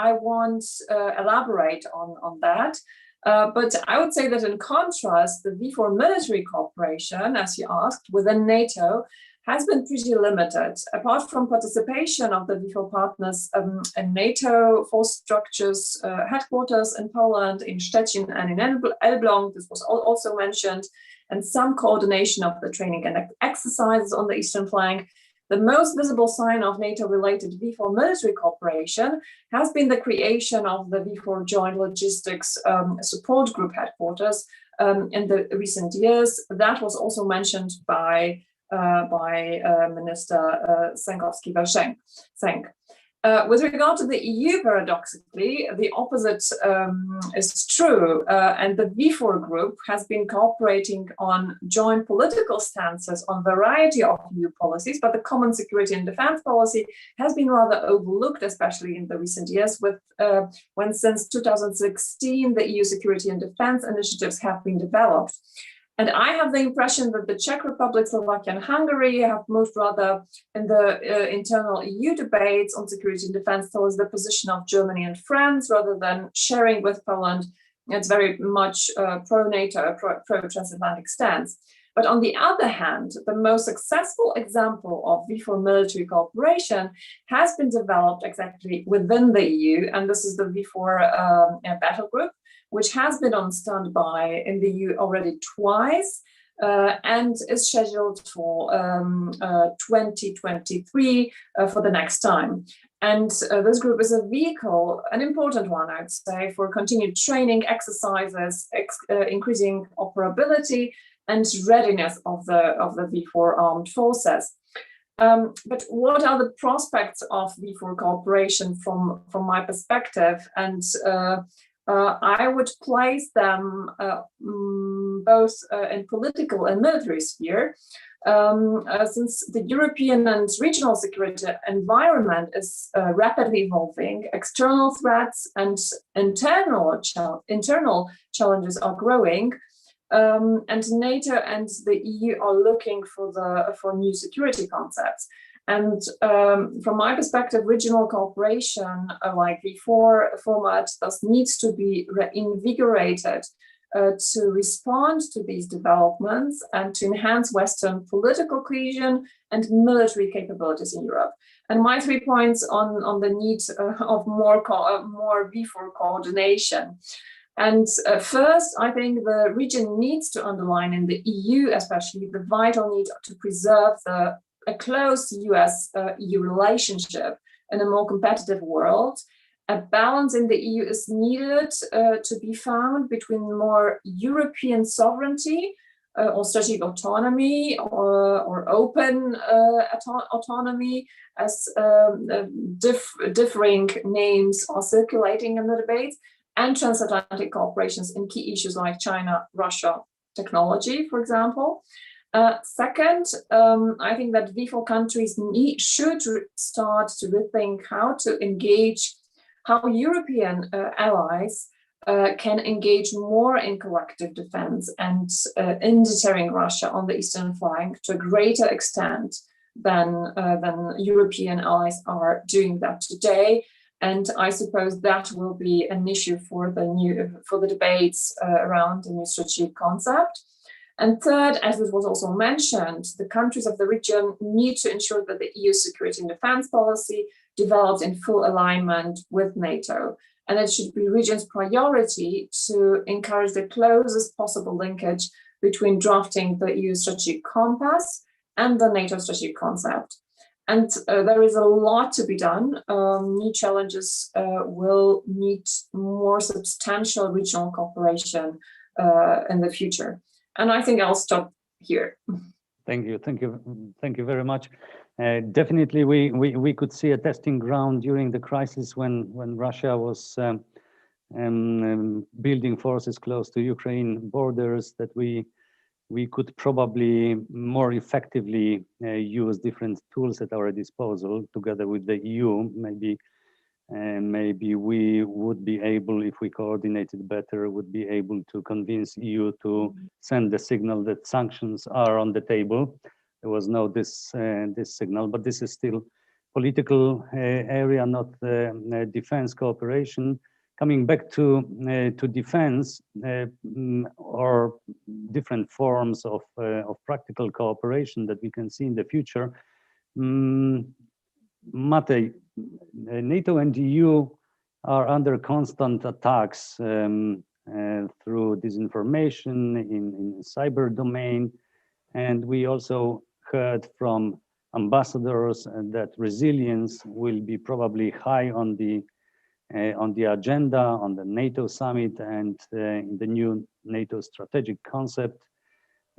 Speaker 10: I won't elaborate on that. But I would say that in contrast, the V4 military cooperation, as you asked, within NATO has been pretty limited. Apart from participation of the V4 partners in NATO force structures, headquarters in Poland, in Szczecin and in Elbląg, this was also mentioned, and some coordination of the training and exercises on the eastern flank, the most visible sign of NATO-related V4 military cooperation has been the creation of the V4 Joint Logistics Support Group headquarters in the recent years. That was also mentioned by Minister Sęk. With regard to the EU, paradoxically, the opposite is true, and the V4 group has been cooperating on joint political stances on a variety of EU policies, but the common security and defense policy has been rather overlooked, especially in the recent years, when since 2016 the EU security and defense initiatives have been developed. And I have the impression that the Czech Republic, Slovakia, and Hungary have moved rather in the internal EU debates on security and defense towards the position of Germany and France, rather than sharing with Poland its very much pro-NATO, pro-transatlantic stance. But on the other hand, the most successful example of V4 military cooperation has been developed exactly within the EU, and this is the V4 battle group, which has been on standby in the EU already twice and is scheduled for 2023 for the next time. And this group is a vehicle, an important one, I'd say, for continued training exercises, increasing operability and readiness of the V4 armed forces. But what are the prospects of V4 cooperation from my perspective? And I would place them both in political and military sphere, since the European and regional security environment is rapidly evolving. External threats and internal challenges are growing, and NATO and the EU are looking for new security concepts. And from my perspective, regional cooperation like V4 format thus needs to be reinvigorated to respond to these developments and to enhance Western political cohesion and military capabilities in Europe. And my 3 points on the need of more V4 coordination. And first, I think the region needs to underline in the EU, especially, the vital need to preserve a close US-EU relationship in a more competitive world. A balance in the EU is needed to be found between more European sovereignty or strategic autonomy or open autonomy, as differing names are circulating in the debates, and transatlantic cooperations in key issues like China, Russia, technology, for example. Second, I think that V4 countries should start to rethink how European allies can engage more in collective defense and in deterring Russia on the eastern flank to a greater extent than European allies are doing that today. And I suppose that will be an issue for the debates around the new strategic concept. And third, as it was also mentioned, the countries of the region need to ensure that the EU security and defense policy develops in full alignment with NATO. And it should be the region's priority to encourage the closest possible linkage between drafting the EU strategic compass and the NATO strategic concept. And there is a lot to be done. New challenges will need more substantial regional cooperation in the future. And I think I'll stop here.
Speaker 9: Thank you very much. Definitely, we could see a testing ground during the crisis when Russia was building forces close to Ukraine borders, that we could probably more effectively use different tools at our disposal together with the EU. Maybe we would be able, if we coordinated better, would be able to convince EU to send the signal that sanctions are on the table. There was no this signal, but this is still political area, not defense cooperation. Coming back to defense or different forms of practical cooperation that we can see in the future, Matej, NATO and EU are under constant attacks through disinformation in cyber domain, and we also heard from ambassadors that resilience will be probably high on the agenda on the NATO summit and in the new NATO strategic concept.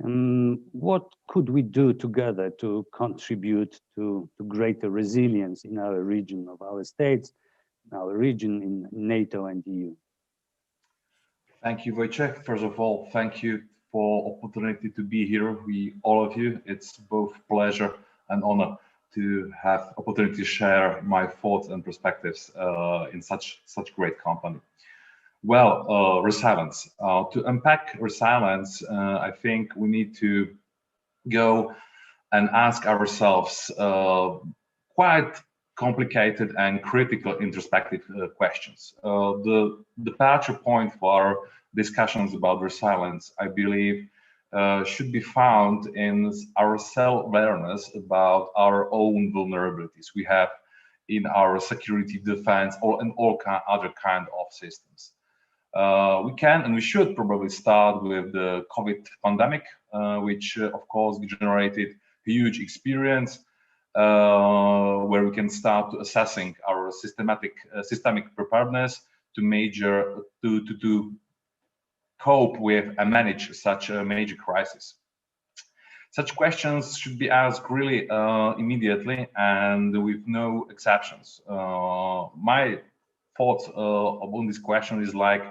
Speaker 9: What could we do together to contribute to greater resilience in our region of our states, our region in NATO and EU?
Speaker 11: Thank you, Wojciech. First of all, thank you for opportunity to be here. All of you, it's both pleasure and honor to have opportunity to share my thoughts and perspectives in such great company. Well, resilience. To unpack resilience, I think we need to go and ask ourselves quite complicated and critical introspective questions. The departure point for our discussions about resilience, I believe, should be found in our self-awareness about our own vulnerabilities we have in our security, defense, or in all other kind of systems. We can and we should probably start with the COVID pandemic, which of course generated huge experience where we can start assessing our systemic preparedness to cope with and manage such a major crisis. Such questions should be asked really immediately and with no exceptions. My thoughts on this question is like,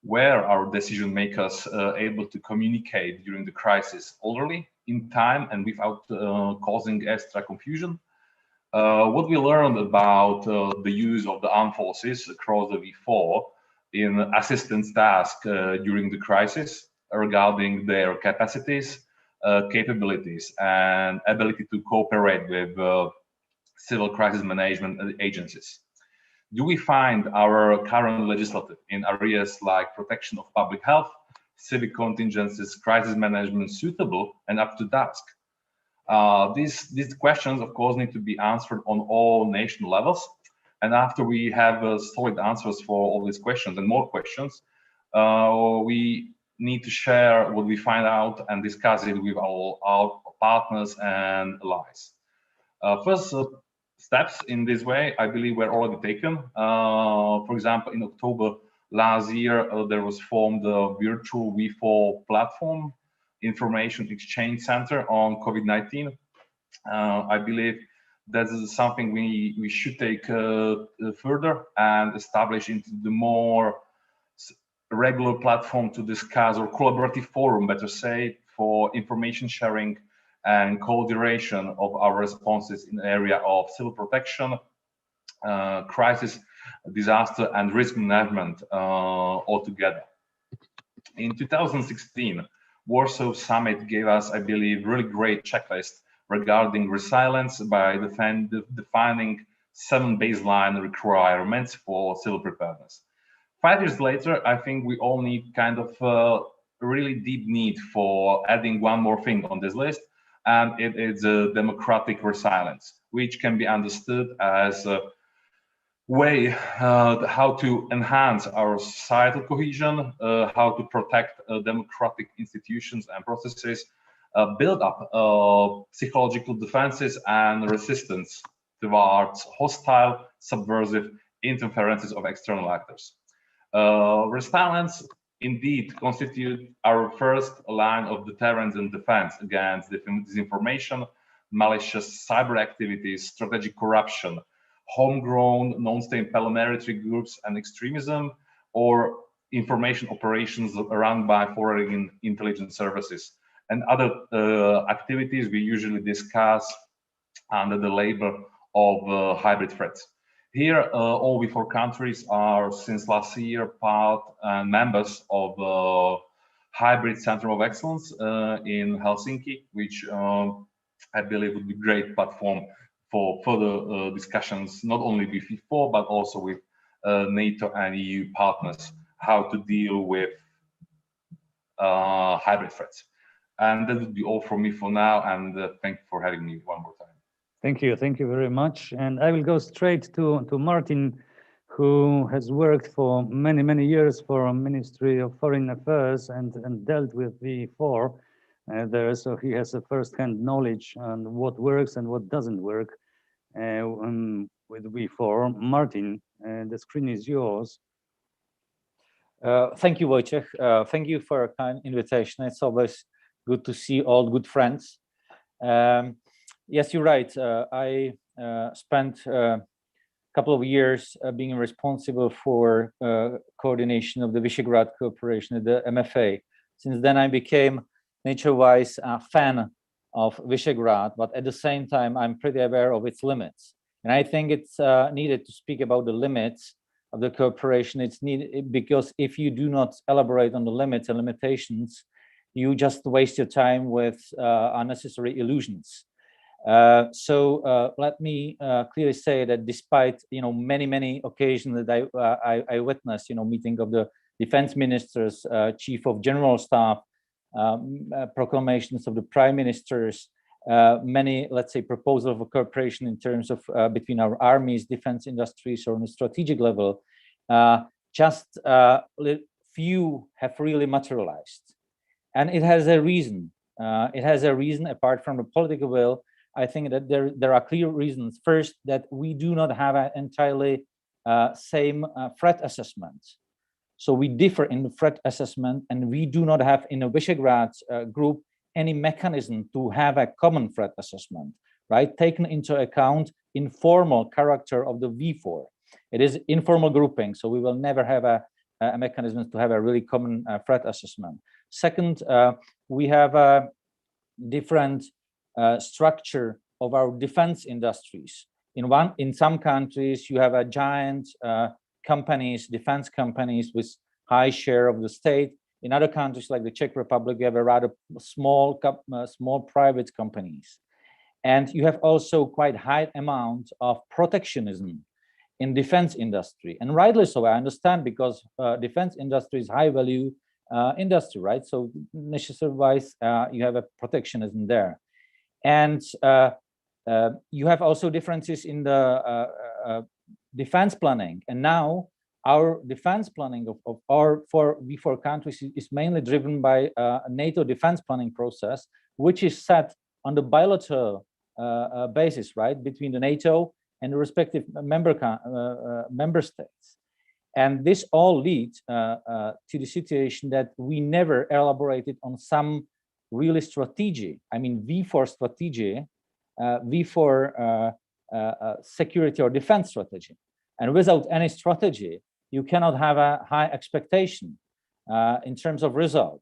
Speaker 11: where our decision makers able to communicate during the crisis orderly, in time, and without causing extra confusion? What we learned about the use of the armed forces across the V4 in assistance tasks during the crisis regarding their capacities, capabilities, and ability to cooperate with civil crisis management agencies. Do we find our current legislative in areas like protection of public health, civic contingencies, crisis management suitable and up to task? These questions, of course, need to be answered on all national levels. And after we have solid answers for all these questions and more questions, we need to share what we find out and discuss it with our partners and allies. First steps in this way, I believe, were already taken. For example, in October last year, there was formed a virtual V4 platform, Information Exchange Center on COVID-19. I believe that is something we should take further and establish into the more regular platform to discuss, or collaborative forum, better say, for information sharing and coordination of our responses in the area of civil protection, crisis, disaster, and risk management altogether. In 2016, Warsaw Summit gave us, I believe, really great checklist regarding resilience by defining 7 baseline requirements for civil preparedness. 5 years later, I think we all need kind of a really deep need for adding one more thing on this list, and it is a democratic resilience, which can be understood as a way how to enhance our societal cohesion, how to protect democratic institutions and processes, build up psychological defenses and resistance towards hostile, subversive interferences of external actors. Resilience indeed constitute our first line of deterrence and defense against disinformation, malicious cyber activities, strategic corruption, homegrown non-state paramilitary groups and extremism, or information operations run by foreign intelligence services, and other activities we usually discuss under the label of hybrid threats. Here, all V4 countries are, since last year, part and members of the Hybrid Center of Excellence in Helsinki, which I believe would be a great platform for further discussions, not only with V4, but also with NATO and EU partners, how to deal with hybrid threats. And that would be all from me for now, and thank you for having me one more time.
Speaker 9: Thank you very much. And I will go straight to Martin, who has worked for many years for Ministry of Foreign Affairs and dealt with V4 there, so he has a first-hand knowledge on what works and what doesn't work with V4. Martin, the screen is yours.
Speaker 12: Thank you, Wojciech. Thank you for a kind invitation. It's always Good to see all good friends. Yes, you're right. I spent a couple of years being responsible for coordination of the Visegrad Cooperation, the MFA. Since then, I became nature-wise a fan of Visegrad, but at the same time, I'm pretty aware of its limits. And I think it's needed to speak about the limits of the cooperation. It's needed because if you do not elaborate on the limits and limitations, you just waste your time with unnecessary illusions. Let me clearly say that despite many occasions that I witnessed, meeting of the defense ministers, chief of general staff, proclamations of the prime ministers, many, let's say, proposals of cooperation in terms of between our armies, defense industries, or on a strategic level, just few have really materialized. And it has a reason. It has a reason apart from the political will. I think that there are clear reasons. First, that we do not have an entirely same threat assessment. So we differ in the threat assessment, and we do not have in the Visegrad Group any mechanism to have a common threat assessment, right? Taken into account informal character of the V4. It is informal grouping, so we will never have a mechanism to have a really common threat assessment. Second, we have a different structure of our defense industries. In some countries, you have a giant companies, defense companies with high share of the state. In other countries like the Czech Republic, you have a rather small private companies. And you have also quite high amount of protectionism in defense industry. And rightly so, I understand, because defense industry is high value industry, right? So necessary-wise, you have a protectionism there. And you have also differences in the defense planning. And now our defense planning of our V4 countries is mainly driven by a NATO defense planning process, which is set on the bilateral basis, right, between the NATO and the respective member states. And this all leads to the situation that we never elaborated on some really strategy. I mean, V4 strategy, V4 security or defense strategy. And without any strategy, you cannot have a high expectation in terms of result.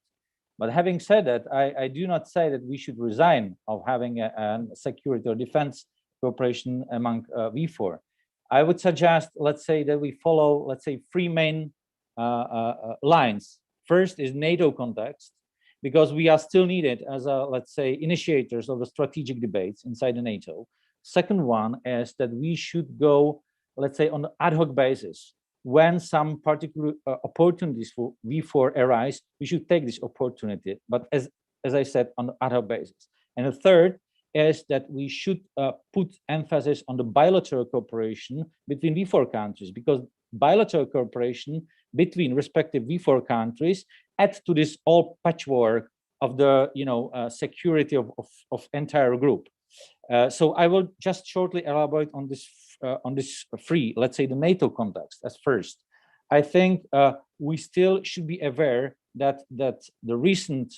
Speaker 12: But having said that, I do not say that we should resign of having a security or defense cooperation among V4. I would suggest, let's say, that we follow, let's say, three main lines. First is NATO context, because we are still needed as a, let's say, initiators of the strategic debates inside the NATO. Second one is that we should go, let's say, on an ad hoc basis. When some particular opportunities for V4 arise, we should take this opportunity, but as I said, on an ad hoc basis. And the third is that we should put emphasis on the bilateral cooperation between V4 countries, because bilateral cooperation between respective V4 countries adds to this all patchwork of the security of entire group. So I will just shortly elaborate on this three, let's say, the NATO context as first. I think we still should be aware that the recent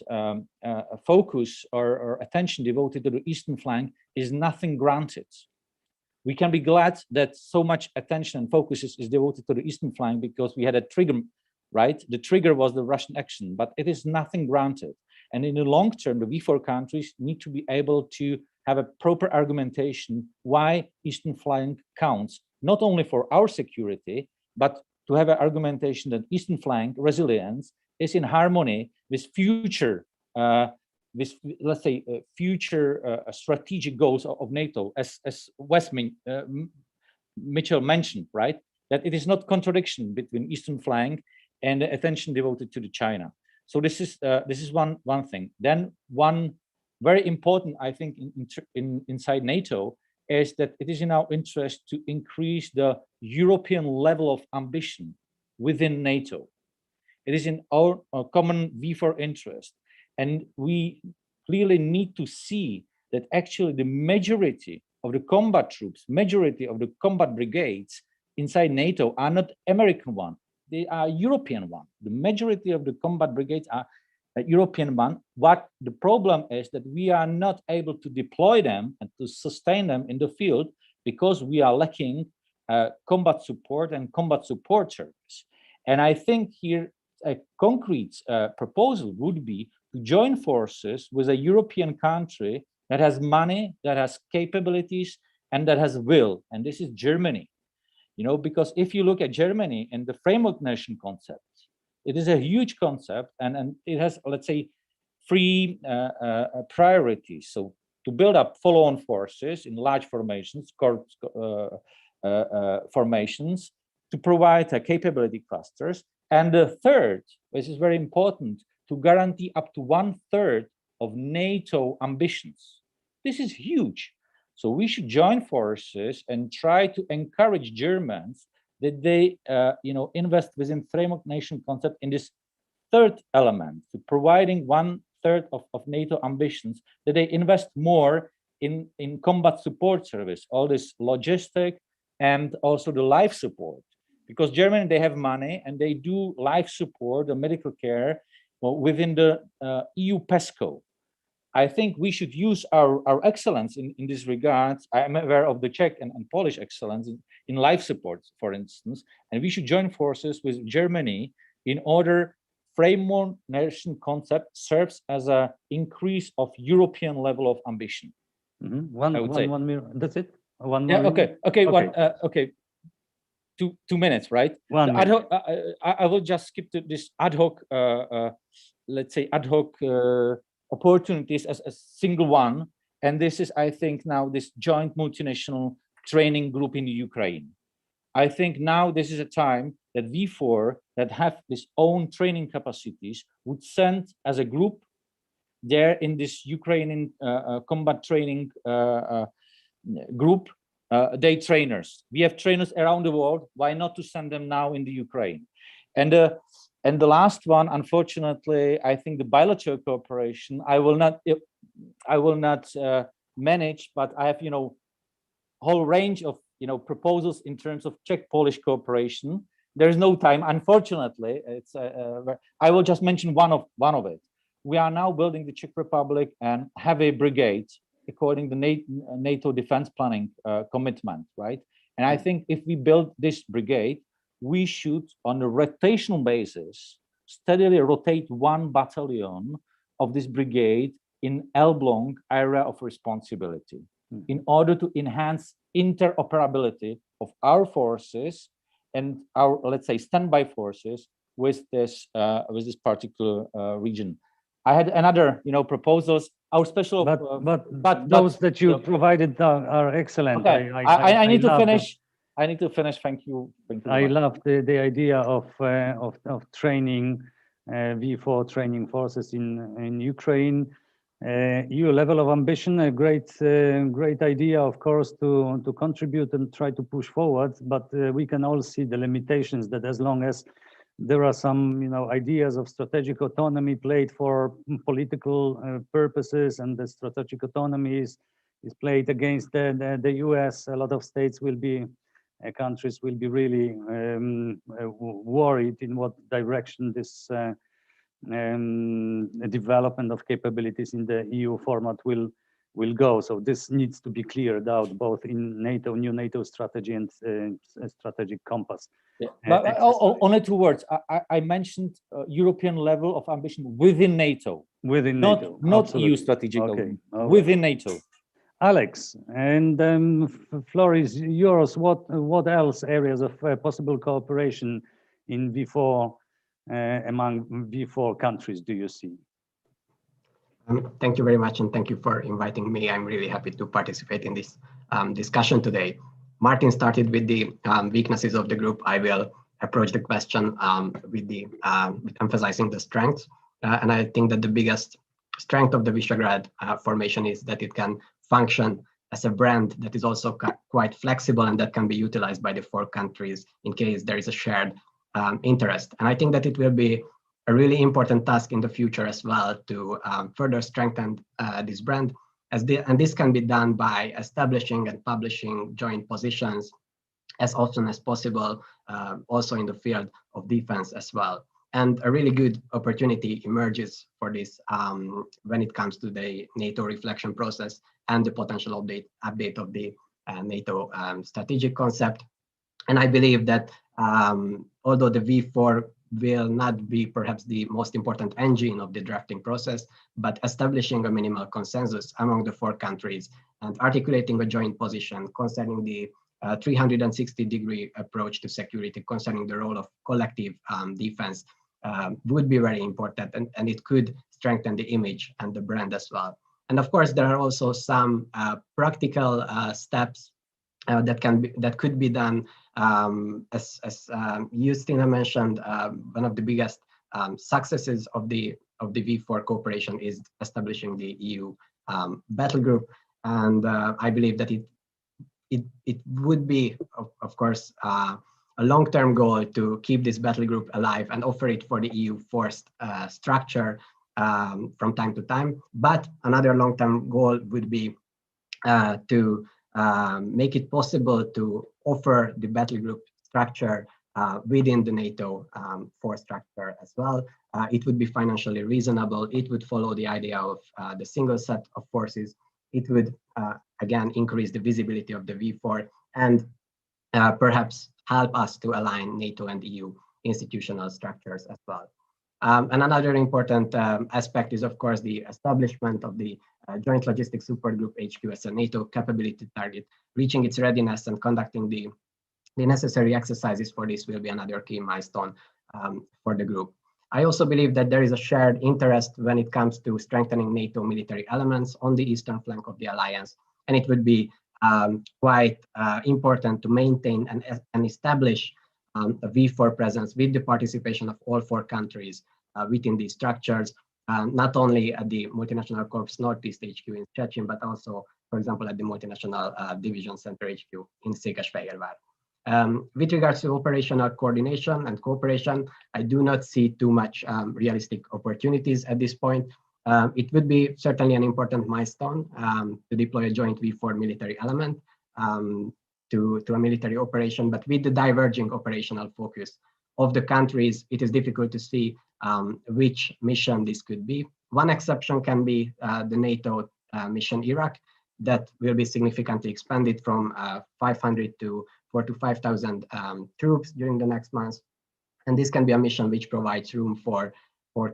Speaker 12: focus or attention devoted to the eastern flank is nothing granted. We can be glad that so much attention and focus is devoted to the eastern flank because we had a trigger, right? The trigger was the Russian action, but it is nothing granted. And in the long term, the V4 countries need to be able to have a proper argumentation why eastern flank counts, not only for our security, but to have an argumentation that eastern flank resilience is in harmony with future, let's say, future strategic goals of NATO, as Wes Mitchell mentioned, right? That it is not contradiction between eastern flank and the attention devoted to the China. So this is one thing. Then one very important, I think, inside NATO is that it is in our interest to increase the European level of ambition within NATO. It is in our common V4 interest. And we clearly need to see that actually the majority of the combat troops, majority of the combat brigades inside NATO are not American one, they are European one. The majority of the combat brigades are European one. What the problem is that we are not able to deploy them and to sustain them in the field because we are lacking combat support and combat support service. And I think here a concrete proposal would be to join forces with a European country that has money, that has capabilities, and that has will. And this is Germany. You know, because if you look at Germany and the framework nation concept, it is a huge concept, and it has, let's say, three priorities. So to build up follow-on forces in large formations, corps formations, to provide capability clusters, and the third, which is very important, to guarantee up to 1/3 of NATO ambitions. This is huge. So we should join forces and try to encourage Germans that they, invest within framework nation concept in this third element, to providing 1/3 of NATO ambitions, that they invest more in combat support service, all this logistic and also the life support. Because Germany, they have money and they do life support, the medical care within the EU PESCO. I think we should use our excellence in this regard. I am aware of the Czech and Polish excellence in life support, for instance, and we should join forces with Germany in order framework nation concept serves as an increase of European level of ambition.
Speaker 9: Mm-hmm. One minute. That's it. One
Speaker 12: yeah.
Speaker 9: more
Speaker 12: Okay. Okay. Okay. 2 minutes, right? Ad hoc, I will just skip to this ad hoc. Let's say ad hoc opportunities as a single one, and this is, I think, now this joint multinational training group in the Ukraine. I think now this is a time that V4 that have this own training capacities would send as a group there in this Ukrainian combat training group, they trainers. We have trainers around the world. Why not to send them now in the Ukraine? And the last one, unfortunately, I think the bilateral cooperation, I will not manage, but I have, whole range of, proposals in terms of Czech-Polish cooperation. There is no time, unfortunately. It's I will just mention one of it. We are now building the Czech Republic and have a brigade according to NATO defense planning commitment, right? And I think if we build this brigade, we should, on a rotational basis, steadily rotate 1 battalion of this brigade in Elbląg area of responsibility in order to enhance interoperability of our forces and our, let's say, standby forces with this particular region. I had another, proposals. Our special,
Speaker 9: but those that you provided are excellent.
Speaker 12: Okay. I need to finish. I need to finish. Thank you.
Speaker 9: I love the idea of training V4 training forces in Ukraine. EU level of ambition, a great idea, of course, to contribute and try to push forward. But we can all see the limitations that as long as there are some, ideas of strategic autonomy played for political purposes, and the strategic autonomy is played against the US. A lot of states will be, countries will be really worried in what direction this development of capabilities in the EU format will go. So this needs to be cleared out both in NATO, new NATO strategy and strategic compass.
Speaker 12: Yeah. But only 2 words. I mentioned European level of ambition within NATO.
Speaker 9: Within NATO.
Speaker 12: Not EU strategic. Okay. Within NATO.
Speaker 9: Alex, and floor is yours. What else areas of possible cooperation in V4 among V4 countries do you see?
Speaker 13: Thank you very much, and thank you for inviting me. I'm really happy to participate in this discussion today. Martin started with the weaknesses of the group. I will approach the question with emphasizing the strengths. And I think that the biggest strength of the Visegrad formation is that it can function as a brand that is also quite flexible and that can be utilized by the 4 countries in case there is a shared interest. And I think that it will be a really important task in the future as well to further strengthen this brand. And this can be done by establishing and publishing joint positions as often as possible, also in the field of defense as well. And a really good opportunity emerges for this when it comes to the NATO reflection process and the potential update of the NATO strategic concept. And I believe that although the V4 will not be perhaps the most important engine of the drafting process, but establishing a minimal consensus among the 4 countries and articulating a joint position concerning the 360-degree approach to security, concerning the role of collective defense, would be very important, and it could strengthen the image and the brand as well. And of course, there are also some practical steps that could be done. As Justina mentioned, one of the biggest successes of the V4 cooperation is establishing the EU battle group, and I believe that it would be, of course, a long-term goal to keep this battle group alive and offer it for the EU forced structure from time to time. But another long-term goal would be to make it possible to offer the battle group structure within the NATO force structure as well. It would be financially reasonable. It would follow the idea of the single set of forces. It would, again, increase the visibility of the V4 and perhaps help us to align NATO and EU institutional structures as well. And another important aspect is, of course, the establishment of the Joint Logistics Support Group HQ as a NATO capability target. Reaching its readiness and conducting the necessary exercises for this will be another key milestone for the group. I also believe that there is a shared interest when it comes to strengthening NATO military elements on the eastern flank of the alliance, and it would be quite important to maintain and establish a V4 presence with the participation of all 4 countries within these structures, not only at the Multinational Corps Northeast HQ in Szczecin, but also, for example, at the Multinational Division Center HQ in Székesfehérvár. With regards to operational coordination and cooperation, I do not see too much realistic opportunities at this point. It would be certainly an important milestone to deploy a joint V4 military element to a military operation, but with the diverging operational focus of the countries, it is difficult to see which mission this could be. One exception can be the NATO mission Iraq, that will be significantly expanded from 500 to 4,000 to 5,000 troops during the next months. And this can be a mission which provides room for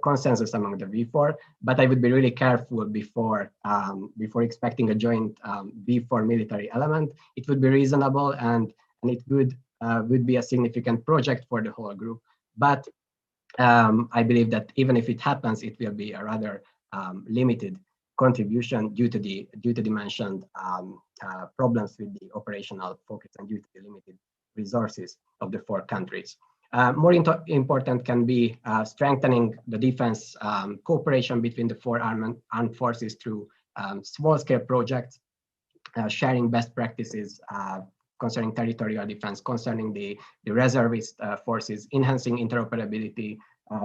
Speaker 13: consensus among the V4, but I would be really careful before expecting a joint V4 military element. It would be reasonable and it would be a significant project for the whole group. But I believe that even if it happens, it will be a rather limited contribution due to the mentioned problems with the operational focus and due to the limited resources of the 4 countries. More important can be strengthening the defense cooperation between the 4 armed forces through small-scale projects, sharing best practices concerning territorial defense, concerning the reservist forces, enhancing interoperability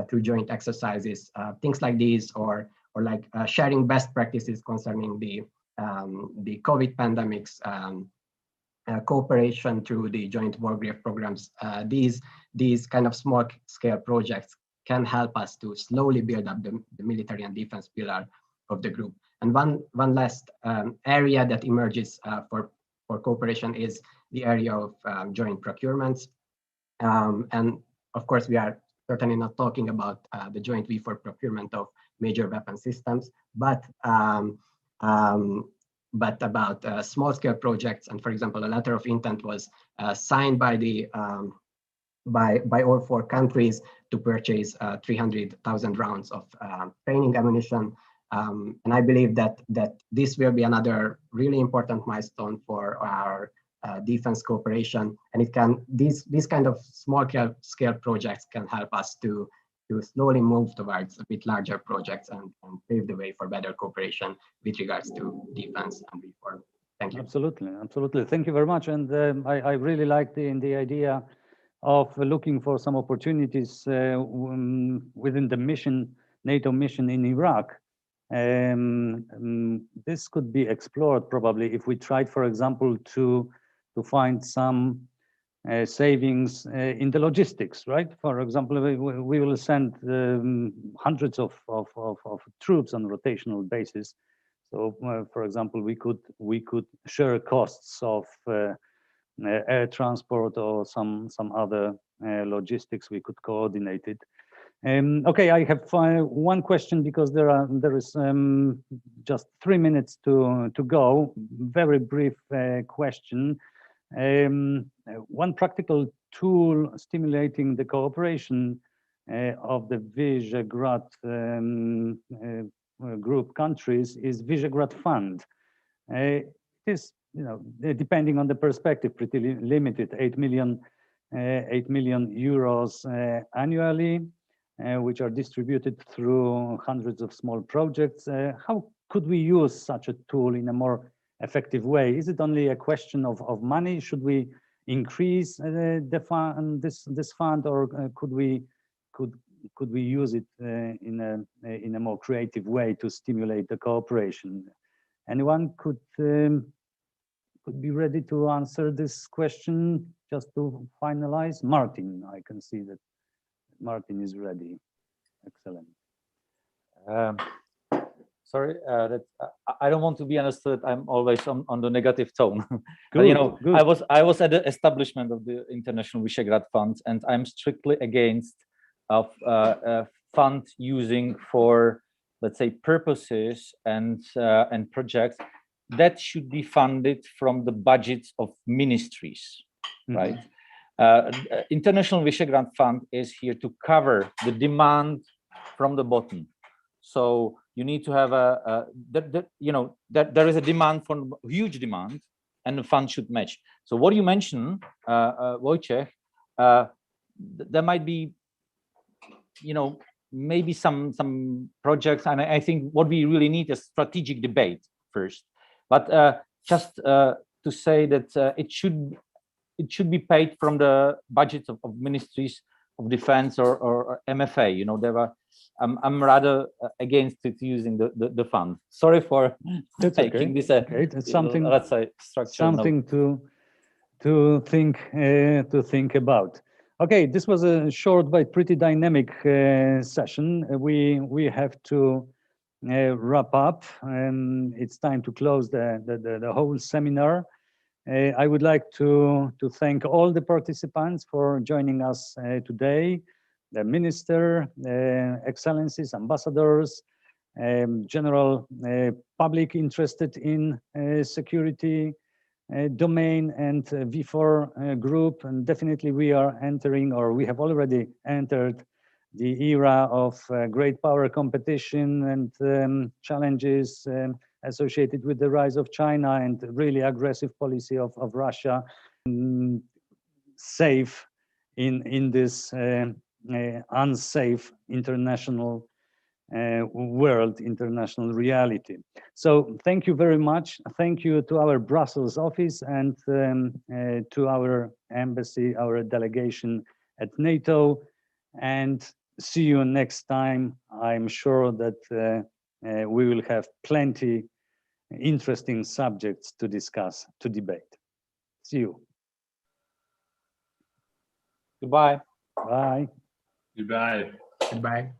Speaker 13: through joint exercises, things like these, or like sharing best practices concerning the COVID pandemics, cooperation through the joint war grave programs. These kind of small scale projects can help us to slowly build up the military and defense pillar of the group. And one last area that emerges for cooperation is the area of joint procurements. And of course, we are certainly not talking about the joint V4 procurement of major weapon systems, but about small-scale projects. And for example, a letter of intent was signed by all 4 countries to purchase 300,000 rounds of training ammunition. And I believe that this will be another really important milestone for our defense cooperation. And it can these kind of small-scale projects can help us to slowly move towards a bit larger projects and pave the way for better cooperation with regards to defense and reform. Thank you.
Speaker 9: Absolutely. Thank you very much. And I really like the idea of looking for some opportunities within the NATO mission in Iraq. This could be explored probably if we tried, for example, to find some savings in the logistics, right? For example, we will send hundreds of troops on rotational basis. So, for example, we could share costs of air transport or some other logistics. We could coordinate it. Okay, I have one question because there is just 3 minutes to go. Very brief question. One practical tool stimulating the cooperation of the Visegrad Group countries is Visegrad Fund. It is, depending on the perspective, pretty limited. 8 million euros annually, which are distributed through hundreds of small projects. How could we use such a tool in a more effective way? Is it only a question of money? Should we increase the fund, this fund, or could we use it in a more creative way to stimulate the cooperation? Anyone could be ready to answer this question just to finalize? Martin, I can see that Martin is ready. Excellent.
Speaker 12: Sorry, I don't want to be understood. I'm always on the negative tone.
Speaker 9: Good,
Speaker 12: but,
Speaker 9: good.
Speaker 12: I was at the establishment of the International Visegrad Fund, and I'm strictly against of fund using for, let's say, purposes and projects that should be funded from the budgets of ministries, right? International Visegrad Fund is here to cover the demand from the bottom. So you need to have there is a demand, from huge demand, and the fund should match. So what you mentioned, Wojciech, there might be, maybe some projects, and I think what we really need is strategic debate first. But just to say that it should be paid from the budgets of ministries of defense or MFA. There are. I'm rather against it using the fund. Sorry for taking this.
Speaker 9: It's something.
Speaker 12: Let's say
Speaker 9: something to think about. Okay, this was a short but pretty dynamic session. We have to wrap up, and it's time to close the whole seminar. I would like to thank all the participants for joining us today. The Minister, Excellencies, Ambassadors, general public interested in security domain, and V4 group. And definitely we are entering, or we have already entered, the era of great power competition and challenges associated with the rise of China and really aggressive policy of Russia. Safe in this unsafe international world, international reality. So thank you very much. Thank you to our Brussels office and to our embassy, our delegation at NATO, and see you next time. I'm sure that we will have plenty interesting subjects to discuss, to debate. See you.
Speaker 12: Goodbye.
Speaker 9: Bye.
Speaker 11: Goodbye.
Speaker 13: Goodbye.